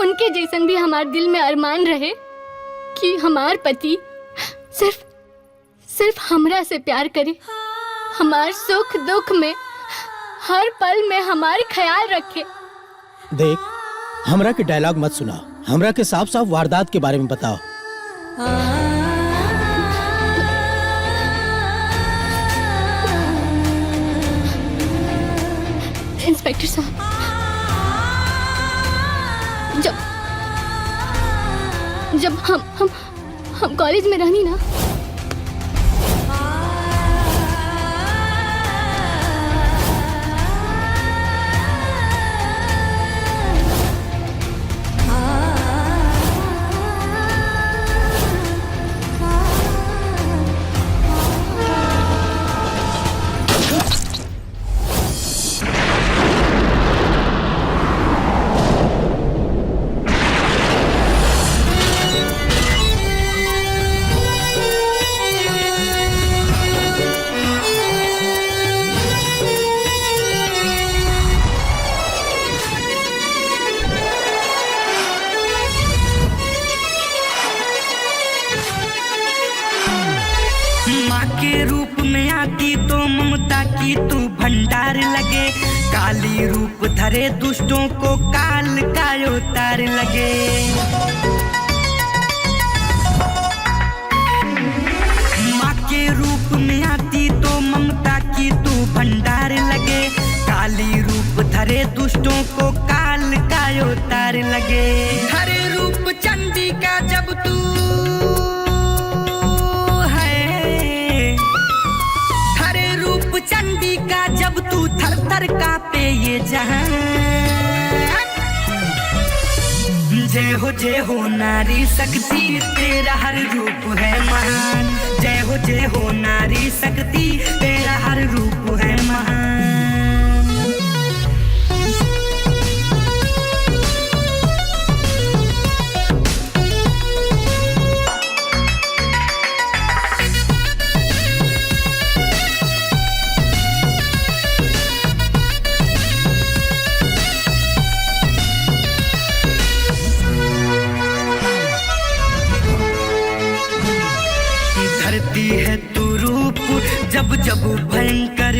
S2: उनके जैसन भी हमार दिल में अरमान रहे कि हमार पति सिर्फ हमरा से प्यार करे, हमार सुख दुख में हर पल में हमार ख्याल रखे।
S5: देख, हमरा के डायलॉग मत सुना, हमरा के साफ साफ वारदात के बारे में बताओ।
S2: इंस्पेक्टर साहब, जब हम कॉलेज में रहनी ना,
S15: काली रूप धरे दुष्टों को काल का उतार लगे। माँ के रूप में आती तो ममता की तू भंडार लगे। काली रूप धरे दुष्टों को काल का उतार लगे। हरे रूप चंडी का जब तू चंडी का जब तू थर थर कांपे ये जहां। जय हो नारी शक्ति, तेरा हर रूप है महान। जय हो नारी शक्ति, तेरा हर रूप है महान। है तू रूप जब जब भयंकर,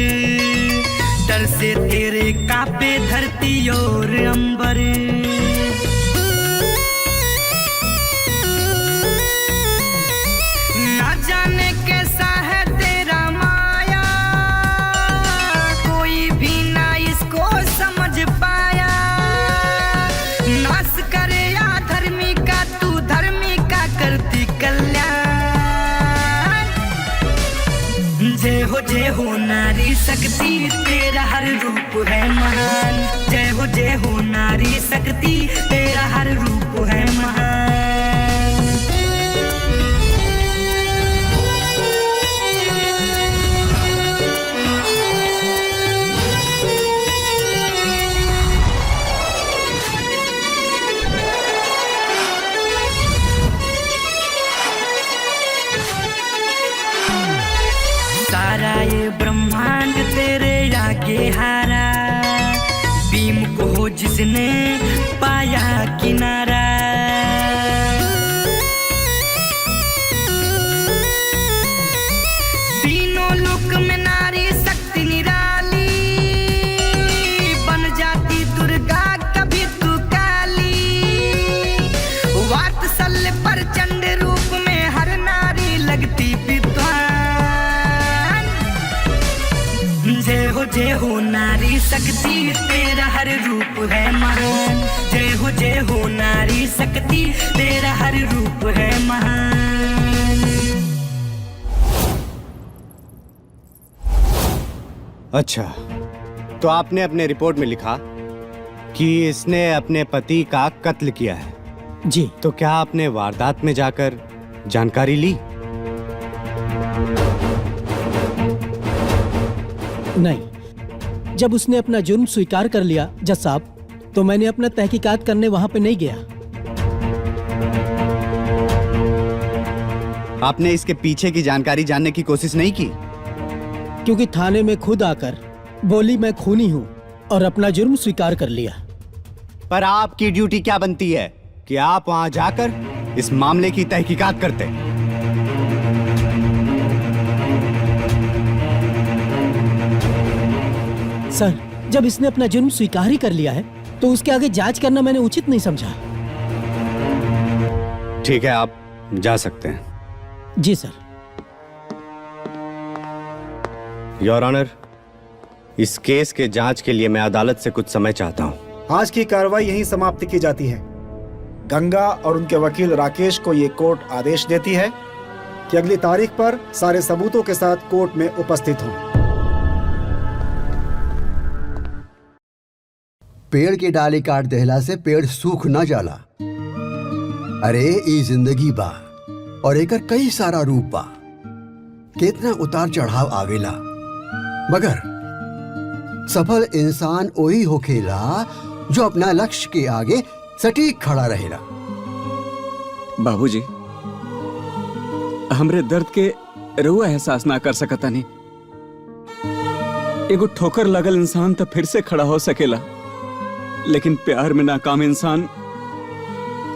S15: डर से तेरे कांपे धरती और अंबर। ना जाने कैसा है तेरा माया, कोई भी ना इसको समझ पाया। नाश करे या धर्मी का तू धर्मी का करती कल्याण। जय हो नारी शक्ति, तेरा हर रूप है महान। जय हो नारी शक्ति, तेरा हर रूप है महान। सारा ये ब्रह्मांड तेरे आगे हारा। भीम को हो जिसने पाया किनारा। तीनों लोक में नारी शक्ति निराली। बन जाती दुर्गा कभी तू काली। वात्सल्य प्रचंड रूप में हर नारी लगती विद्वान। जय हो नारी शक्ति, तेरा हर रूप है महान। जय हो नारी शक्ति, तेरा हर रूप है महान।
S13: अच्छा, तो आपने अपने रिपोर्ट में लिखा कि इसने अपने पति का कत्ल किया है।
S5: जी।
S13: तो क्या आपने वारदात में जाकर जानकारी ली?
S5: नहीं, जब उसने अपना जुर्म स्वीकार कर लिया जज साहब, तो मैंने अपना तहकीकात करने वहां पे नहीं गया।
S13: आपने इसके पीछे की जानकारी जानने की कोशिश नहीं की?
S5: क्योंकि थाने में खुद आकर बोली मैं खूनी हूँ और अपना जुर्म स्वीकार कर लिया।
S13: पर आपकी ड्यूटी क्या बनती है कि आप वहां जाकर इस मामले की तहकीकात करते?
S5: सर, जब इसने अपना जुर्म स्वीकार ही कर लिया है तो उसके आगे जांच करना मैंने उचित नहीं समझा।
S13: ठीक है, आप जा सकते हैं।
S5: जी सर।
S13: योर ऑनर, इस केस के जांच के लिए मैं अदालत से कुछ समय चाहता हूं।
S6: आज की कार्रवाई यहीं समाप्त की जाती है। गंगा और उनके वकील राकेश को ये कोर्ट आदेश देती है कि अगली तारीख पर सारे सबूतों के साथ कोर्ट में उपस्थित हों।
S10: पेड़ की डाली काट देहला से पेड़ सूख न जाला। अरे ई जिंदगी बा और एकर कई सारा रूप बा। कितना उतार चढ़ाव आवेला, मगर सफल इंसान वही होखेला जो अपना लक्ष्य के आगे सटीक खड़ा रहेला।
S9: बाबूजी, हमरे दर्द के रहुआ एहसास ना कर सकता नहीं। एगो ठोकर लगल इंसान तो फिर से खड़ा हो सकेला, लेकिन प्यार में नाकाम इंसान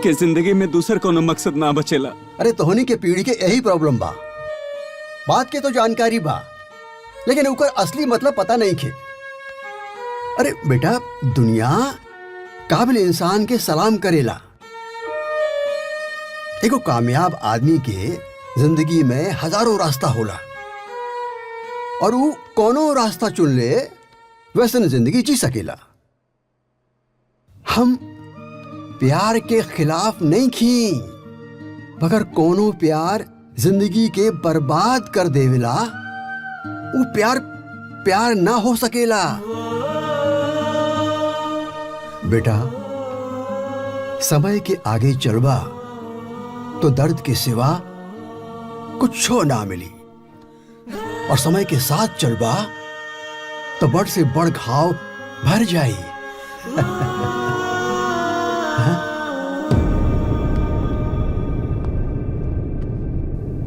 S9: के जिंदगी में दूसर कोनो मकसद ना बचेला।
S10: अरे तोहनी के पीढ़ी के यही प्रॉब्लम बा। बात के तो जानकारी बा, लेकिन ओकर असली मतलब पता नहीं खे। अरे बेटा, दुनिया काबिल इंसान के सलाम करेला। एगो कामयाब आदमी के जिंदगी में हजारों रास्ता होला और वो कोनो रास्ता चुन ले वैसे जिंदगी जी सकेला। हम प्यार के खिलाफ नहीं खी, मगर कोनो प्यार जिंदगी के बर्बाद कर देवेला वो प्यार प्यार ना हो सकेला। बेटा, समय के आगे चलबा तो दर्द के सिवा कुछ ना मिली, और समय के साथ चलबा तो बड़ से बड़ घाव भर जाई।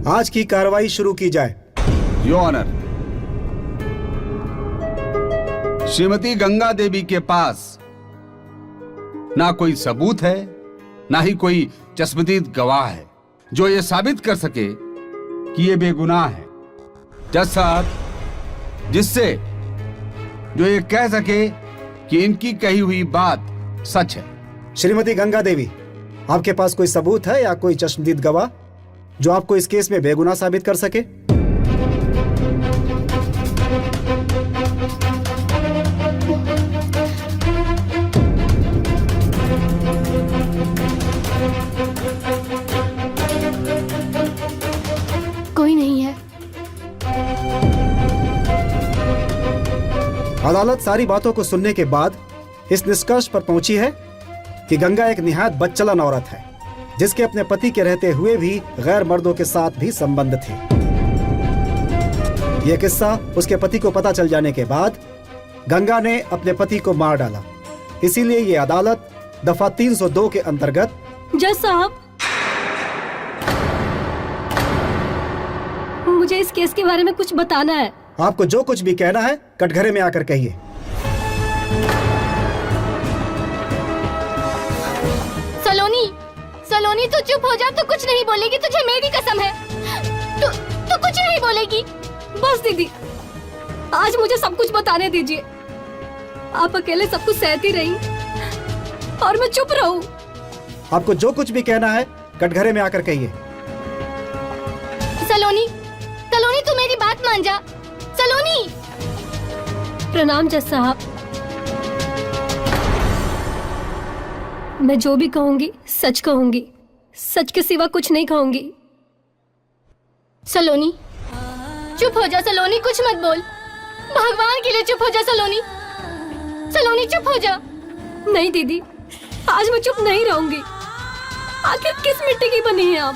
S6: आज की कार्रवाई शुरू की जाए।
S14: योर ऑनर, श्रीमती गंगा देवी के पास ना कोई सबूत है, ना ही कोई चश्मदीद गवाह है जो ये साबित कर सके कि ये बेगुनाह है। जज साहब, जिससे जो ये कह सके कि इनकी कही हुई बात सच है।
S6: श्रीमती गंगा देवी, आपके पास कोई सबूत है या कोई चश्मदीद गवाह जो आपको इस केस में बेगुनाह साबित कर सके?
S2: कोई नहीं है।
S6: अदालत सारी बातों को सुनने के बाद इस निष्कर्ष पर पहुंची है कि गंगा एक निहायत बदचलन औरत है, जिसके अपने पति के रहते हुए भी गैर मर्दों के साथ भी संबंध थे। यह किस्सा उसके पति को पता चल जाने के बाद गंगा ने अपने पति को मार डाला। इसीलिए ये अदालत दफा 302 के अंतर्गत।
S7: जज साहब, मुझे इस केस के बारे में कुछ बताना है।
S6: आपको जो कुछ भी कहना है कटघरे में आकर कहिए।
S2: सलोनी, तू चुप हो जा। तू कुछ नहीं बोलेगी, तुझे मेरी कसम है। तू कुछ नहीं बोलेगी।
S7: बस दीदी, आज मुझे सब कुछ बताने दीजिए। आप अकेले सब कुछ सहती रही और मैं चुप रहूं।
S6: आपको जो कुछ भी कहना है कटघरे में आकर कहिए।
S2: सलोनी, तू मेरी बात मान जा। सलोनी।
S7: प्रणाम जज साहब। मैं जो भी कहूंगी सच कहूंगी, सच के सिवा कुछ नहीं कहूंगी।
S2: सलोनी, चुप हो जा। सलोनी, कुछ मत बोल। भगवान के लिए चुप हो जा। सलोनी, चुप हो जा।
S7: नहीं दीदी, आज मैं चुप नहीं रहूंगी। आखिर किस मिट्टी की बनी है आप?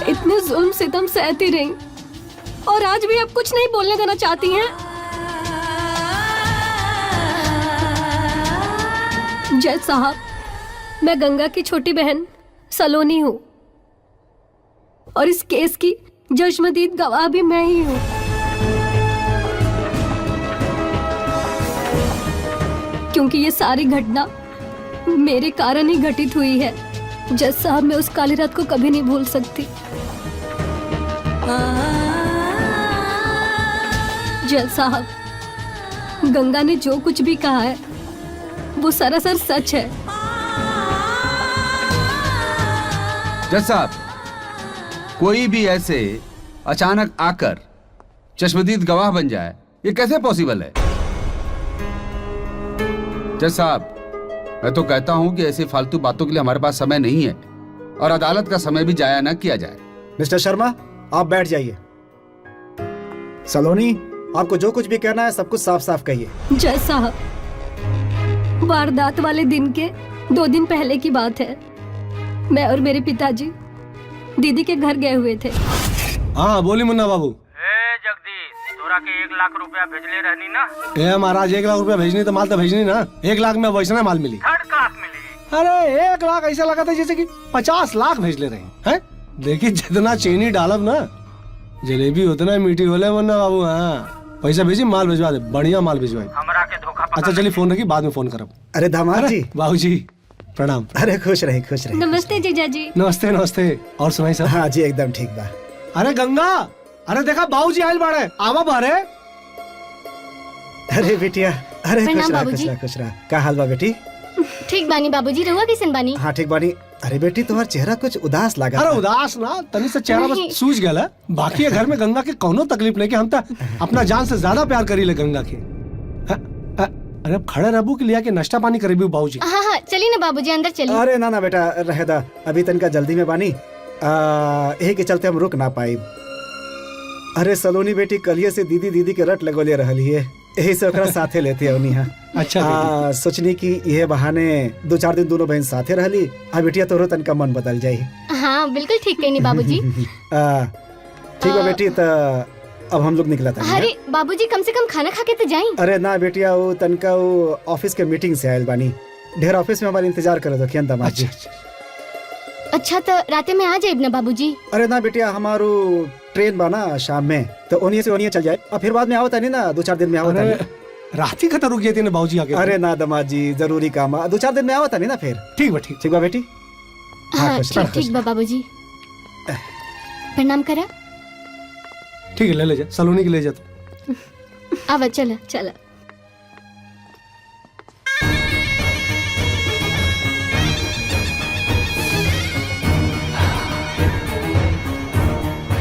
S7: इतने जुल्म सितम सहती रही और आज भी आप कुछ नहीं बोलने देना चाहती हैं। जज साहब, मैं गंगा की छोटी बहन सलोनी हूँ और इस केस की जजमदीद गवाह भी मैं ही हूँ। क्योंकि ये सारी घटना मेरे कारण ही घटित हुई है। जज साहब, मैं उस काली रात को कभी नहीं भूल सकती। जज साहब, गंगा ने जो कुछ भी कहा है वो सरासर सच है।
S14: जज साहब, कोई भी ऐसे अचानक आकर चश्मदीद गवाह बन जाए, ये कैसे पॉसिबल है? जज साहब, मैं तो कहता हूं कि ऐसी फालतू बातों के लिए हमारे पास समय नहीं है और अदालत का समय भी जाया न किया जाए।
S6: मिस्टर शर्मा, आप बैठ जाइए। सलोनी, आपको जो कुछ भी कहना है सब कुछ साफ साफ कहिए।
S7: जज साहब, वारदात वाले दिन के 2 दिन पहले की बात है। मैं और मेरे पिताजी दीदी के घर गए हुए थे।
S3: हाँ, बोली मुन्ना बाबू।
S1: जगदीश, तोरा के 1 लाख रुपया भेजले रहनी ना?
S3: ए महाराज, 1 लाख रुपया भेजनी तो माल तो भेजनी ना। 1 लाख में वैसना माल मिली।
S1: थर्ड क्लास मिली।
S3: अरे 1 लाख ऐसा लगा था जैसे कि 50 लाख भेज ले रहे हैं। देखिए, जितना चीनी डालब ना जलेबी उतना मीठी होले मुन्ना बाबू। हाँ, पैसा भेजी, माल भिजवा दे, बढ़िया माल भिजवाई।
S1: हमरा के धोखा।
S3: अच्छा चलिए, फोन रखी, बाद में फोन करब।
S6: अरे दामाद जी।
S3: बाबूजी प्रणाम।
S6: अरे खुश रहे, खुश रहे।
S7: नमस्ते जीजा जी।
S3: नमस्ते नमस्ते। और सुनाई सर?
S6: हाँ जी, एकदम ठीक बा।
S3: अरे गंगा, अरे देखा बाबूजी आयल बाड़े, आवा बारे।
S6: अरे बिटिया, अरे
S2: प्रणाम
S6: खुश रहा,
S2: बाबूजी।
S6: खुश रहा, खुश रहा। का हाल बा बेटी?
S2: ठीक बानी बाबूजी, रहुआ कैसन बानी?
S6: हाँ ठीक बानी। अरे बेटी, तुम्हारा चेहरा कुछ उदास लगा।
S3: अरे उदास ना, तनी से चेहरा
S2: नहीं।
S3: बस सूझ गया। बाकी ये घर में गंगा के कोनो तकलीफ नहीं, कि हम तो अपना जान से ज्यादा प्यार करी ले गंगा के। अरे अब खड़े रहबू के लिया के नाश्ता पानी करेबू बाबूजी?
S2: हाँ हाँ, चलिए ना बाबूजी, अंदर चलिए।
S6: अरे ना ना बेटा, रहेदा, अभी तनका जल्दी में बानी। यही के चलते हम रुक ना पाई। अरे सलोनी बेटी कलिए से दीदी दीदी के रट लगोले रहली है, यही से ओकरा साथे लेते अवनी। हाँ
S3: अच्छा,
S6: सोचनी कि यह बहाने 2-4 दिन दोनों बहन साथे रहली। हाँ बेटिया, तोरो तनका मन बदल जाई।
S2: हाँ बिल्कुल ठीक कहनी बाबूजी।
S6: ठीक है बेटी, तो अब हम लोग निकला था।
S2: अरे बाबूजी, कम से कम खाना खा के तो जाई।
S6: अरे ना बेटिया, वो तनका वो ऑफिस के मीटिंग से आयल बानी। ढेर ऑफिस में हमारे इंतजार करे दो खियन दामाद जी।
S2: अच्छा, तो राते में आ जाए ना बाबूजी?
S6: अरे ना बेटिया, हमारो ट्रेन बाना शाम में, तो ओनिए से ओनिए चल जाए और फिर बाद में आवता नहीं ना, 2-4 दिन में आवता नहीं।
S3: रात ही खतर रुक गई थी ना बाबूजी आके।
S6: अरे ना दामाद जी, जरूरी काम, 2-4 दिन में आवता नहीं ना फिर।
S3: ठीक बा,
S6: ठीक बा बेटी।
S2: हाँ
S6: खुश रह,
S2: ठीक बा बाबूजी। प्रणाम करा।
S3: ठीक है, ले जा सलोनी की, ले जा।
S2: आवा, चला चला।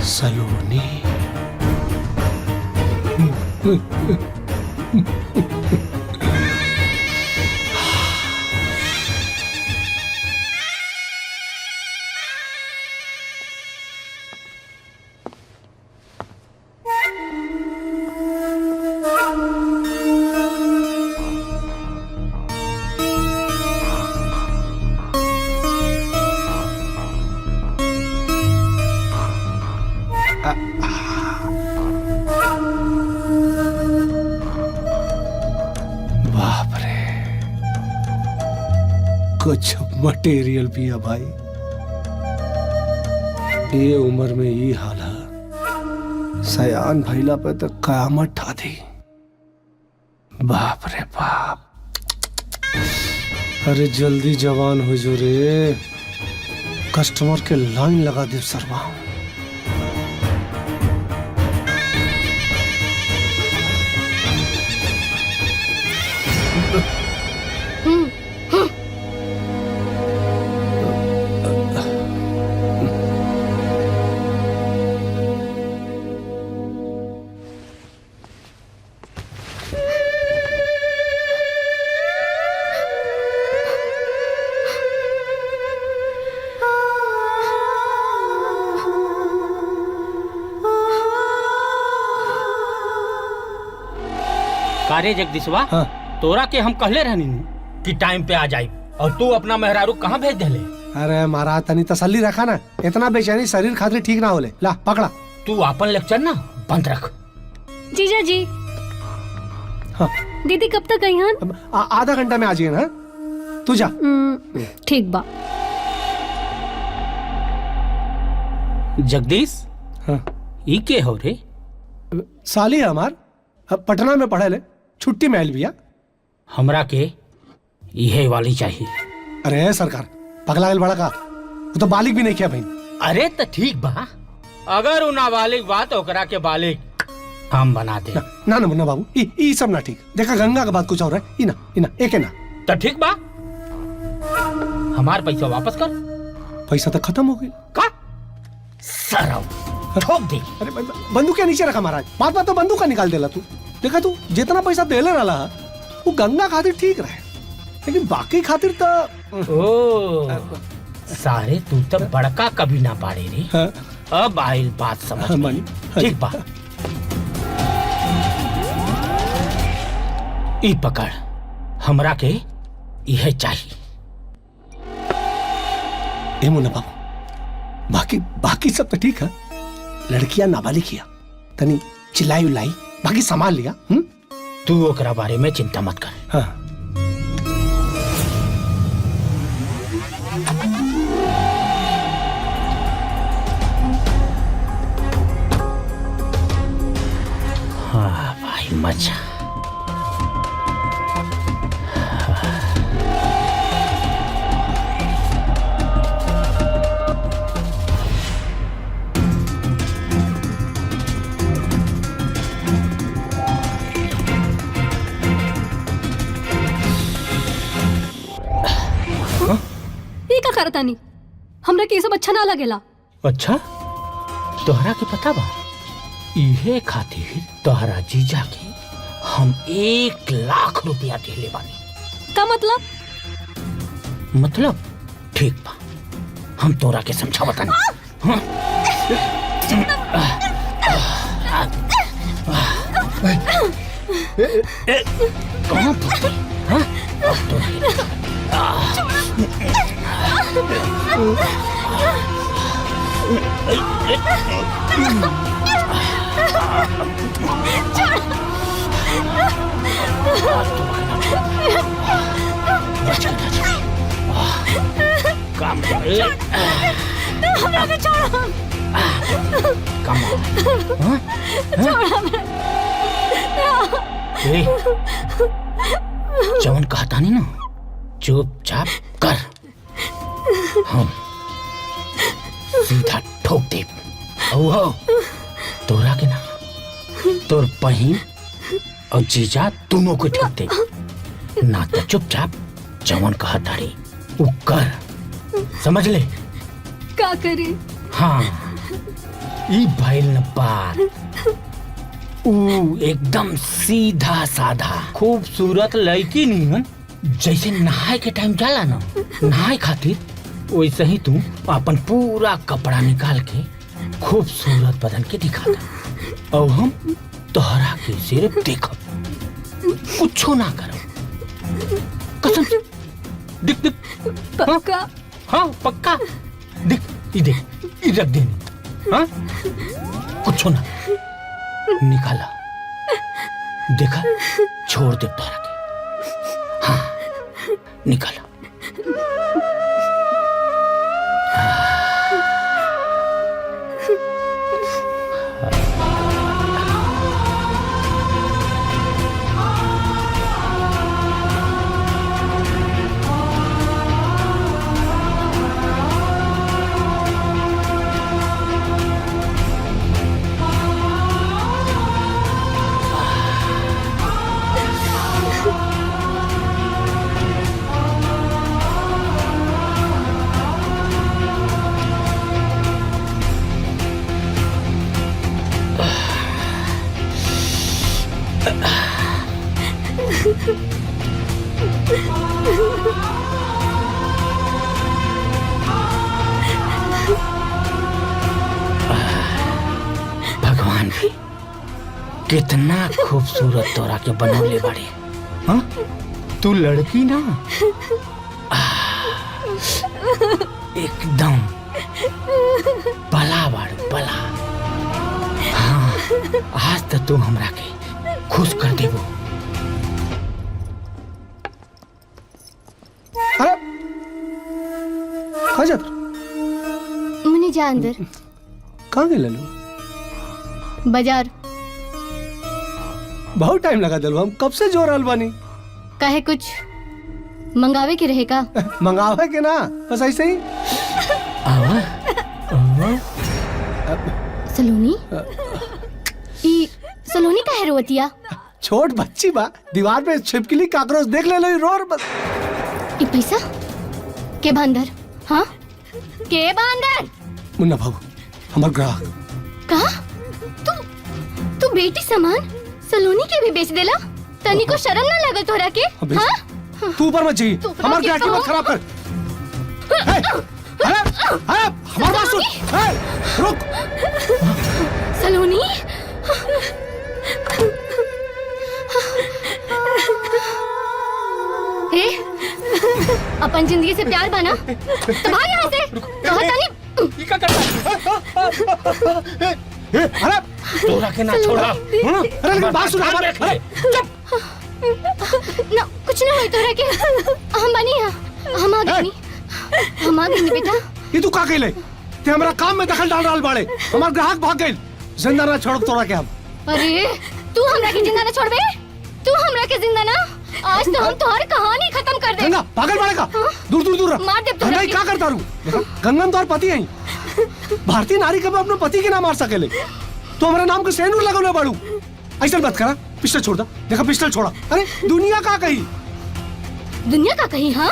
S3: सलोनी। बाप रे, कुछ मटेरियल भी है भाई। ये उम्र में ये हाल है, सयान भैला पे तो कयामत ठा दी। बाप रे बाप। अरे जल्दी जवान हो जो रे, कस्टमर के लाइन लगा दे सरवा।
S1: कारे जगदीशवा,
S3: हाँ।
S1: तोरा के हम कहले रहनी कि टाइम पे आ जाई और तू अपना मेहरारू कहाँ भेज देले।
S3: अरे महाराज तनी तसल्ली रखा ना, इतना बेचैनी शरीर खातिर ठीक ना होले। ला पकड़ा।
S1: तू अपन लेक्चर ना बंद रख।
S16: जीजा जी।
S3: हाँ।
S16: दीदी कब तक आई हैं?
S3: आधा घंटा में आ जाइए ना। तू जा।
S16: ठीक बा।
S1: जगदीश।
S3: हाँ।
S1: ई के हो रे?
S3: साली है हमार, अब पटना में पढ़े ले, छुट्टी में आयल बिया।
S1: हमरा के यही वाली चाहिए।
S3: अरे सरकार पगला गल बड़ा का, वो तो बालिक भी नहीं किया भाई।
S1: अरे तो ठीक बा, अगर वो नाबालिग बात ओकरा के बालिग हम बना दे।
S3: ना ना मुन्ना बाबू, ई सब ना ठीक। देखा गंगा के बात कुछ और है। ई ना एक है ना।
S1: तो ठीक बा, हमार पैसा वापस कर।
S3: पैसा तो खत्म हो गई
S1: का? सरव ठोक दे।
S3: अरे बंदूक के नीचे रखा महाराज, बात बात तो बंदूक का निकाल देला तू। देखा तू जितना पैसा देले रहा वो गंगा खातिर ठीक रहे, लेकिन बाकी खातिर तो
S1: सारे तू तो बड़का कभी ना पाड़े रे।
S3: हाँ।
S1: अब आइल बात समझ में। ठीक बा, ई पकड़, हमरा के यह चाहिए।
S3: ए मुन्ना बाबू, बाकी सब तो ठीक है। लड़कियां नाबालिग किया, तनी चिल्लाई उल्लाई, बाकी संभाल लिया।
S1: तू ओकरा बारे में चिंता मत कर।
S3: हाँ।
S1: हाँ भाई मजा।
S16: ये का करतानी? हमरा के सब अच्छा ना लगेला।
S1: अच्छा तोहरा के पता बा, इहे खातिर तोहरा जीजा के हम 1 लाख रुपया देले बानी।
S16: का मतलब?
S1: मतलब ठीक बा, हम तोरा के समझावत नहीं। कहाँ फंसी? हाँ? अब तो काम जवन कहता नहीं ना, चुपचाप कर, हम सीधा ठोक दे। ओहो तोरा के ना, तोर बहिन और जीजा दोनों को ठोक दे। ना तो चुपचाप जवन कहता रे वो कर, समझ ले।
S16: का करे?
S1: हाँ ई भइल न बात। एकदम सीधा साधा खूबसूरत लड़की नियन, जैसे नहाए के टाइम जाला ना, नहाए खातिर वैसे ही तू अपन पूरा कपड़ा निकाल के खूबसूरत बदन के दिखा दे, और हम तोहरा के सिर्फ देखो, कुछो ना करो। कसम से दिख दिख।
S16: पक्का?
S1: हाँ पक्का। दिख ये रख देनी। हाँ कुछो ना, निकाला देखा, छोड़ दे तोहरा के। हाँ निकाला। भगवान भी कितना खूबसूरत तोरा के बनौले बाड़े। हाँ तू लड़की ना एकदम बला बाड़ू बला। हाँ आज तो तू हमरा के खुश कर देबो।
S3: अरे कहाँ जात?
S2: मुनी जा अंदर।
S3: कहाँ गए लल्लू?
S2: बाजार।
S3: बहुत टाइम लगा दिल, हम कब से जोर बानी।
S2: काहे कुछ मंगावे के रहेगा?
S3: मंगावे के ना, बस ऐसे ही।
S2: सलोनी ई सलोनी काहे रोवतिया?
S3: छोट बच्ची बा, दीवार पे छिपकली काकरोच देख ले लो रो बस।
S2: ई पैसा के बंदर? हाँ के बंदर?
S3: मुन्ना बाबू हमार ग्राहक।
S2: कहा तू बेटी सामान सलोनी के भी बेच देला? तनी को शर्म ना लगल तोरा के? हाँ
S3: तू ऊपर मत जाइए, हमार ग्राहक की मत खराब कर। हमार बात सुन, रुक।
S2: सलोनी ए अपन जिंदगी से प्यार बना तो भाग यहाँ से।
S3: अरे
S1: तोरा के ना छोड़ा।
S3: अरे लेकिन बात सुन हमारे।
S2: चुप ना कुछ ना होई तोरा के। हम बनी हम आ गए हम आ गए बेटा।
S3: ये तू का कहले? ते हमरा काम में दखल डाल बाड़े, हमार ग्राहक भाग गइल। जिंदा ना छोड़ तोरा के हम।
S2: अरे तू हमरा के जिंदा ना छोड़बे? तू हमरा के जिंदा ना? आज तो हम तुम्हारी कहानी खत्म कर दे।
S3: गंगा पागल बाड़ेगा। दूर दूर दूर
S2: मार दे
S3: गंगा क्या करता रू? गंगन तोर पति है। भारतीय नारी कभी अपने पति के ना मार सकेले। तो हमारे नाम के सेनूर लगौले बाड़ू। ऐसा मत करा, पिस्टल छोड़ दा। देखा पिस्टल छोड़ा। अरे दुनिया का कही?
S2: दुनिया का कही? हाँ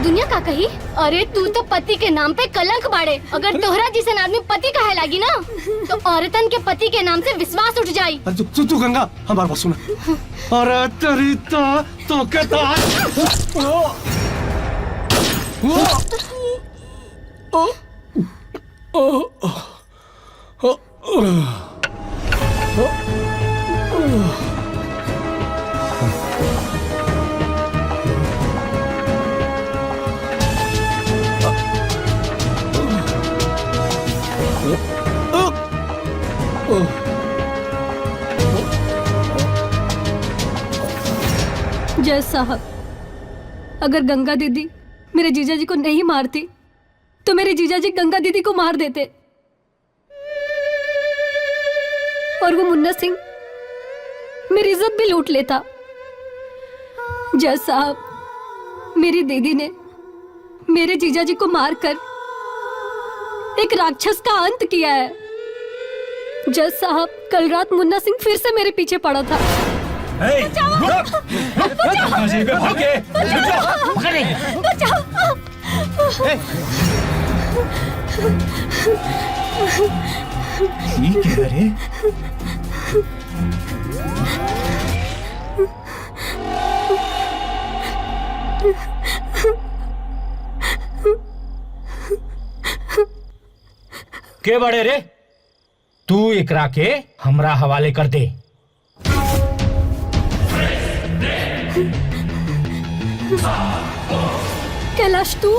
S2: दुनिया का कही? अरे तू तो पति के नाम पे कलंक बाड़े। अगर तोहरा जिसन आदमी पति कहे लागी ना तो औरतन के पति के नाम से विश्वास उठ जाई।
S3: तू गंगा हमारे पास सुना। अरे तेरी तो कहता
S16: जय साहब, अगर गंगा दीदी मेरे जीजा जी को नहीं मारती तो मेरे जीजा जी गंगा दीदी को मार देते और वो मुन्ना सिंह मेरी इज्जत भी लूट लेता। जज साहब, मेरी दीदी ने मेरे जीजा जी को मारकर एक राक्षस का अंत किया है। जज साहब, कल रात मुन्ना सिंह फिर से मेरे पीछे पड़ा था।
S1: के बड़े रे? तू एकरा के हमरा हवाले कर दे।
S16: कैलाश, तू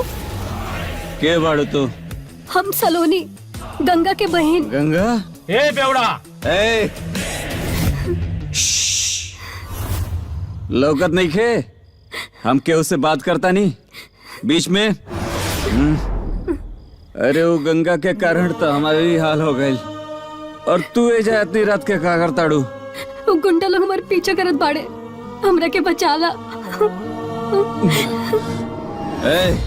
S9: के बाड़ू तू?
S16: हम सलोनी, गंगा के बहन।
S9: गंगा?
S1: ए बेवड़ा,
S9: ए लौकत नहीं खे? हम के उससे बात करता नहीं बीच में। अरे वो गंगा के कारण तो हमारे ही हाल हो गए। और तू ए जा इतनी रात के का करताड़ू?
S16: वो गुंडा लोग हमारे पीछे करत बाड़े, हमरा के बचाला।
S9: ए,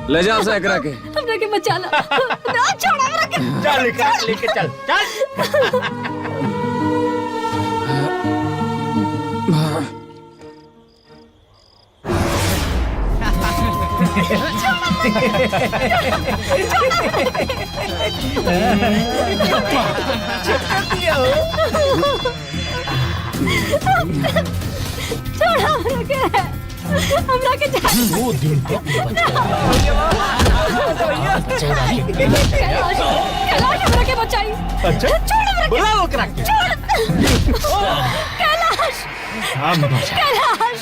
S9: ले जाओ से एकरा के।
S16: हमरा के बचाला। ना छोड़ हमरा के।
S1: चल लेके चल चल।
S16: छोड़ा हमरा के
S1: वो दिन तक
S16: कैलाश हमरा के बचाई।
S1: अच्छा
S16: छोड़ हमरा के।
S1: बुलाओ ओकरा के।
S16: छोड़ कैलाश। कैलाश
S1: हम बचा।
S16: कैलाश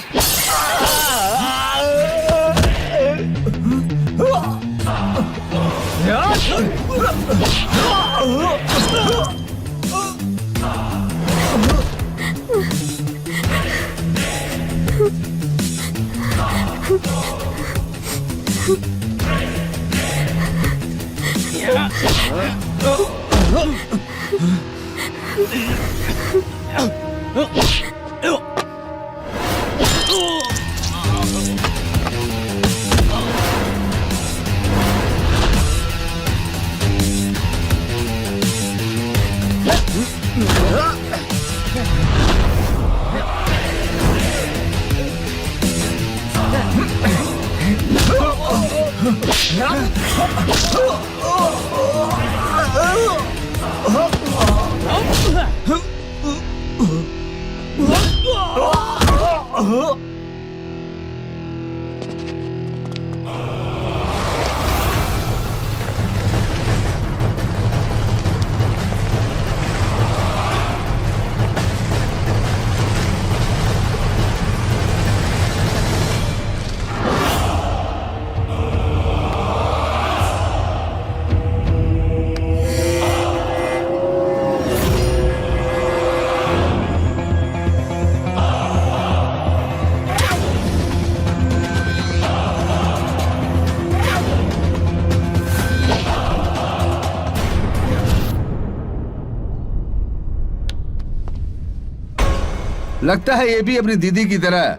S14: लगता है ये भी अपनी दीदी की तरह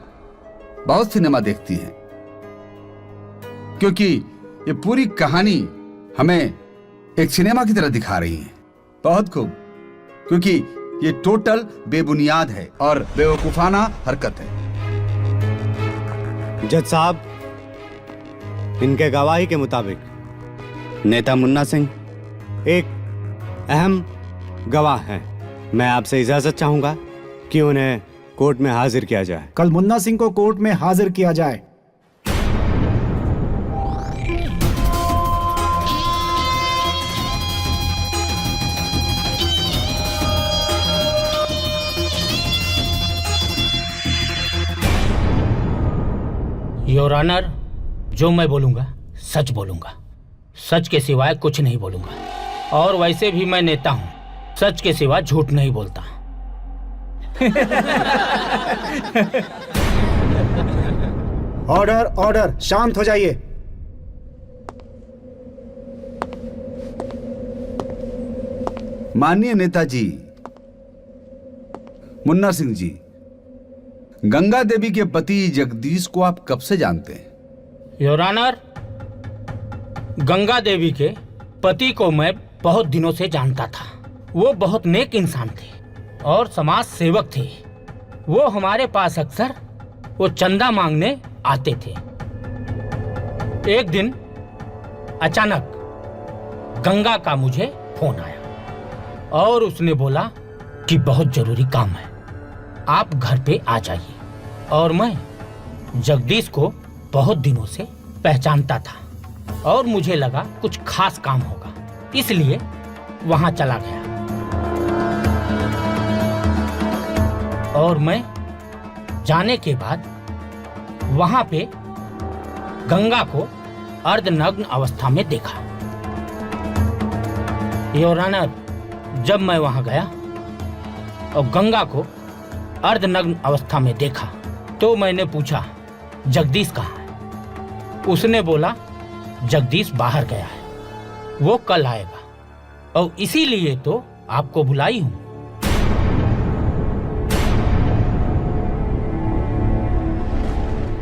S14: बहुत सिनेमा देखती है, क्योंकि ये पूरी कहानी हमें एक सिनेमा की तरह दिखा रही है। बहुत खूब, क्योंकि ये टोटल बेबुनियाद है और बेवकूफाना हरकत है।
S13: जज साहब, इनके गवाही के मुताबिक नेता मुन्ना सिंह एक अहम गवाह हैं। मैं आपसे इजाजत चाहूंगा कि उन्हें कोर्ट में हाजिर किया जाए।
S6: कल मुन्ना सिंह को कोर्ट में हाजिर किया जाए।
S1: योर ऑनर, जो मैं बोलूंगा सच बोलूंगा, सच के सिवाय कुछ नहीं बोलूंगा। और वैसे भी मैं नेता हूं, सच के सिवा झूठ नहीं बोलता।
S6: ऑर्डर ऑर्डर, शांत हो जाइए।
S14: माननीय नेताजी मुन्ना सिंह जी, गंगा देवी के पति जगदीश को आप कब से जानते हैं?
S1: योर ऑनर, गंगा देवी के पति को मैं बहुत दिनों से जानता था। वो बहुत नेक इंसान थे और समाज सेवक थे। वो हमारे पास अक्सर वो चंदा मांगने आते थे। एक दिन अचानक गंगा का मुझे फोन आया और उसने बोला कि बहुत जरूरी काम है, आप घर पे आ जाइए। और मैं जगदीश को बहुत दिनों से पहचानता था और मुझे लगा कुछ खास काम होगा, इसलिए वहां चला गया। और मैं जाने के बाद वहां पे गंगा को अर्धनग्न अवस्था में देखा। योर ऑनर, जब मैं वहां गया और गंगा को अर्धनग्न अवस्था में देखा तो मैंने पूछा जगदीश कहाँ है? उसने बोला जगदीश बाहर गया है, वो कल आएगा और इसीलिए तो आपको बुलाई हूं।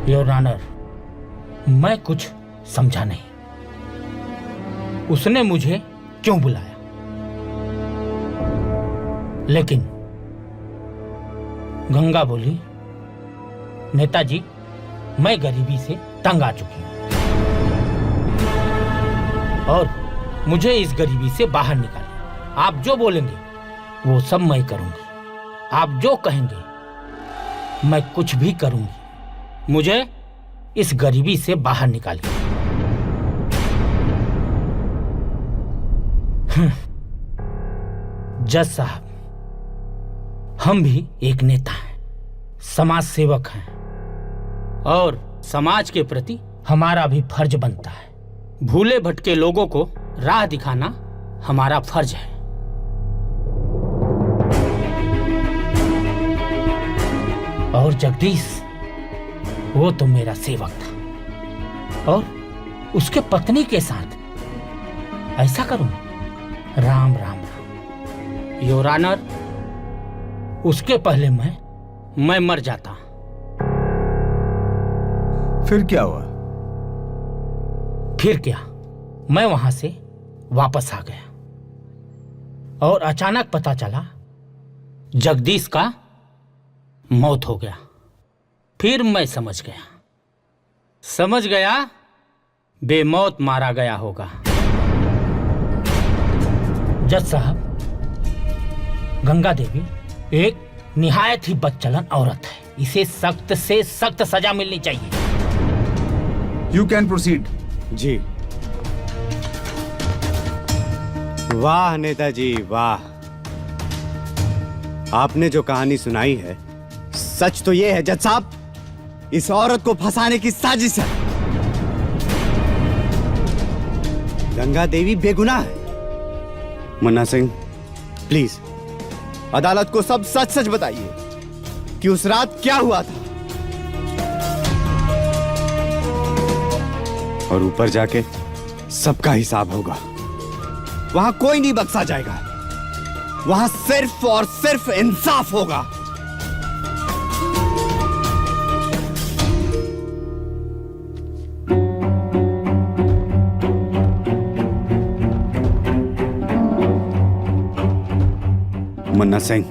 S1: योर ऑनर, मैं कुछ समझा नहीं, उसने मुझे क्यों बुलाया, लेकिन गंगा बोली, नेताजी मैं गरीबी से तंग आ चुकी हूं और मुझे इस गरीबी से बाहर निकालिए। आप जो बोलेंगे वो सब मैं करूंगी, आप जो कहेंगे मैं कुछ भी करूंगी। मुझे इस गरीबी से बाहर निकालिए। जज साहब, हम भी एक नेता हैं समाज सेवक हैं और समाज के प्रति हमारा भी फर्ज बनता है। भूले भटके लोगों को राह दिखाना हमारा फर्ज है। और जगदीश वो तो मेरा सेवक था और उसके पत्नी के साथ ऐसा करूं? राम राम राम। योर ऑनर, उसके पहले मैं मर जाता।
S14: फिर क्या हुआ?
S1: फिर क्या, मैं वहां से वापस आ गया और अचानक पता चला जगदीश का मौत हो गया। फिर मैं समझ गया बेमौत मारा गया होगा। जज साहब, गंगा देवी एक निहायत ही बदचलन औरत है। इसे सख्त से सख्त सजा मिलनी चाहिए।
S14: You can proceed.
S13: जी। वाह नेताजी वाह, आपने जो कहानी सुनाई है सच तो ये है जज साहब, इस औरत को फंसाने की साजिश है। गंगा देवी बेगुनाह है। मुन्ना सिंह प्लीज अदालत को सब सच सच बताइए कि उस रात क्या हुआ था। और ऊपर जाके सबका हिसाब होगा। वहां कोई नहीं बख्शा जाएगा। वहां सिर्फ और सिर्फ इंसाफ होगा। मुन्ना सिंह,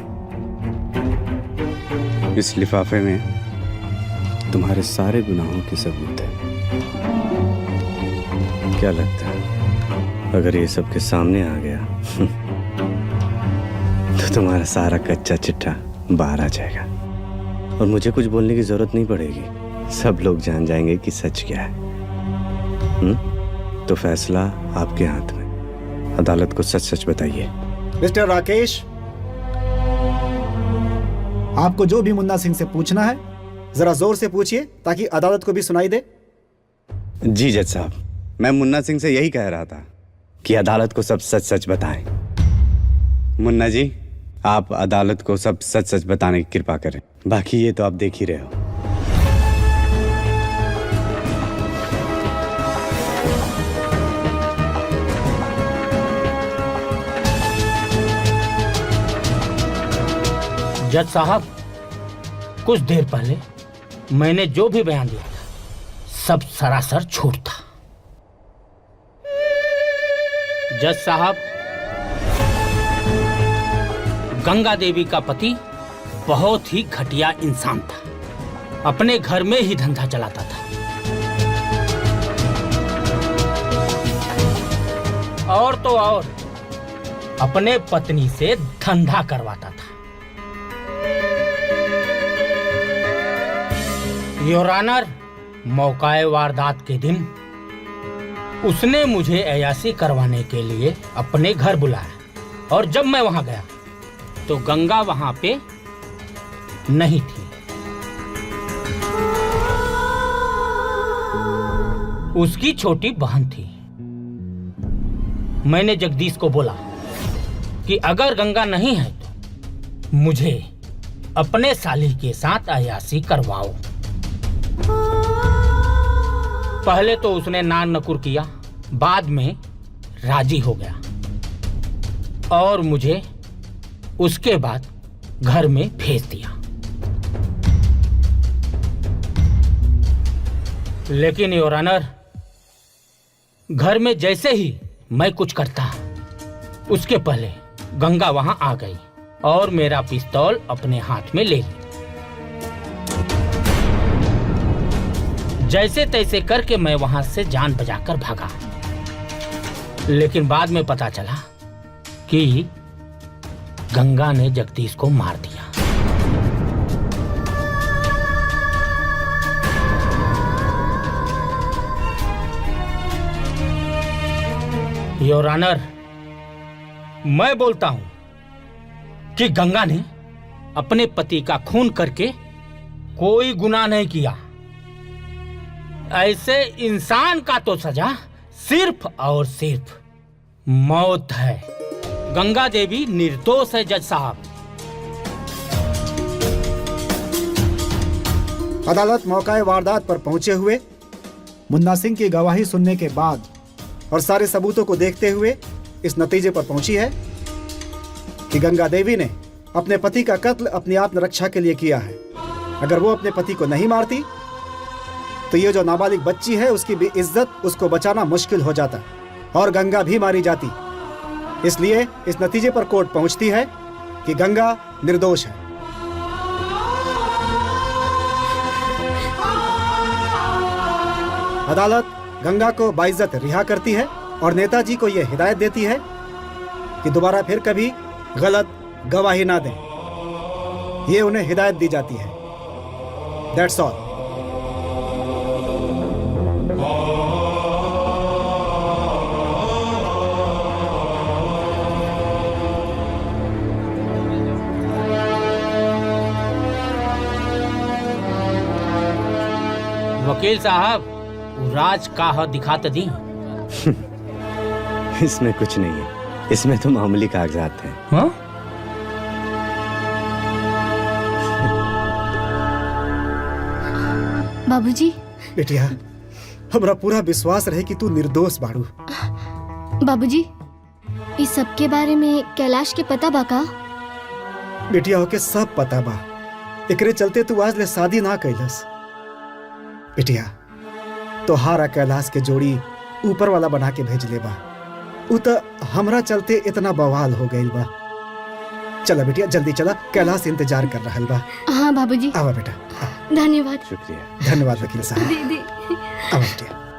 S13: इस लिफाफे में तुम्हारे सारे गुनाहों की सबूत है। क्या लगता है अगर ये सबके सामने आ गया तो तुम्हारा सारा कच्चा चिट्ठा बाहर आ जाएगा और मुझे कुछ बोलने की जरूरत नहीं पड़ेगी। सब लोग जान जाएंगे कि सच क्या है। तो फैसला आपके हाथ में। अदालत को सच सच बताइए।
S6: मिस्टर राकेश, आपको जो भी मुन्ना सिंह से पूछना है जरा जोर से पूछिए ताकि अदालत को भी सुनाई दे।
S13: जी जज साहब, मैं मुन्ना सिंह से यही कह रहा था कि अदालत को सब सच सच बताएं। मुन्ना जी, आप अदालत को सब सच सच बताने की कृपा करें। बाकी ये तो आप देख ही रहे हो।
S1: जज साहब, कुछ देर पहले मैंने जो भी बयान दिया था सब सरासर झूठ था। जज साहब, गंगा देवी का पति बहुत ही घटिया इंसान था। अपने घर में ही धंधा चलाता था और तो और अपने पत्नी से धंधा करवाता था। योर ऑनर, मौकाए वारदात के दिन उसने मुझे अय्यासी करवाने के लिए अपने घर बुलाया और जब मैं वहां गया तो गंगा वहां पे नहीं थी। उसकी छोटी बहन थी। मैंने जगदीश को बोला कि अगर गंगा नहीं है तो मुझे अपने साली के साथ अय्यासी करवाओ। पहले तो उसने नान नकुर किया, बाद में राजी हो गया और मुझे उसके बाद घर में भेज दिया। लेकिन योर ऑनर, घर में जैसे ही मैं कुछ करता उसके पहले गंगा वहां आ गई और मेरा पिस्तौल अपने हाथ में ले ली। जैसे तैसे करके मैं वहां से जान बचाकर भागा। लेकिन बाद में पता चला कि गंगा ने जगदीश को मार दिया। योर ऑनर, मैं बोलता हूं कि गंगा ने अपने पति का खून करके कोई गुनाह नहीं किया। ऐसे इंसान का तो सजा सिर्फ और सिर्फ मौत है। गंगा देवी निर्दोष है जज साहब।
S6: अदालत मौकाए वारदात पर पहुंचे हुए मुन्ना सिंह की गवाही सुनने के बाद और सारे सबूतों को देखते हुए इस नतीजे पर पहुंची है कि गंगा देवी ने अपने पति का कत्ल अपनी आत्मरक्षा के लिए किया है। अगर वो अपने पति को नहीं मारती तो ये जो नाबालिग बच्ची है उसकी भी इज्जत उसको बचाना मुश्किल हो जाता और गंगा भी मारी जाती। इसलिए इस नतीजे पर कोर्ट पहुंचती है कि गंगा निर्दोष है। अदालत गंगा को बाइज्जत रिहा करती है और नेताजी को यह हिदायत देती है कि दोबारा फिर कभी गलत गवाही ना दें। ये उन्हें हिदायत दी जाती है। That's all.
S1: वकील साहब, राज का है दिखाते दी।
S13: इसमें कुछ नहीं है, इसमें तो मामूली कागजात हैं।
S1: हाँ?
S2: बाबूजी।
S6: बेटिया, हमरा पूरा विश्वास रहे कि तू निर्दोष बाड़ू।
S2: बाबूजी, इस सब के बारे में कैलाश के पता बा का?
S6: बेटिया होके सब पता बा। एकरे चलते तू आज ले शादी ना कैलस। बेटिया, तोहार कैलाश के जोड़ी ऊपर वाला बना के भेज ले बा। उ तो हमरा चलते इतना बवाल हो गइल बा। चला बेटिया, जल्दी चला, कैलाश इंतजार कर रहा बा।
S2: हाँ बाबूजी।
S6: आवा बेटा।
S2: धन्यवाद।
S13: शुक्रिया।
S6: धन्यवाद वकील साहब।
S2: दीदी।
S6: आवा बेटिया।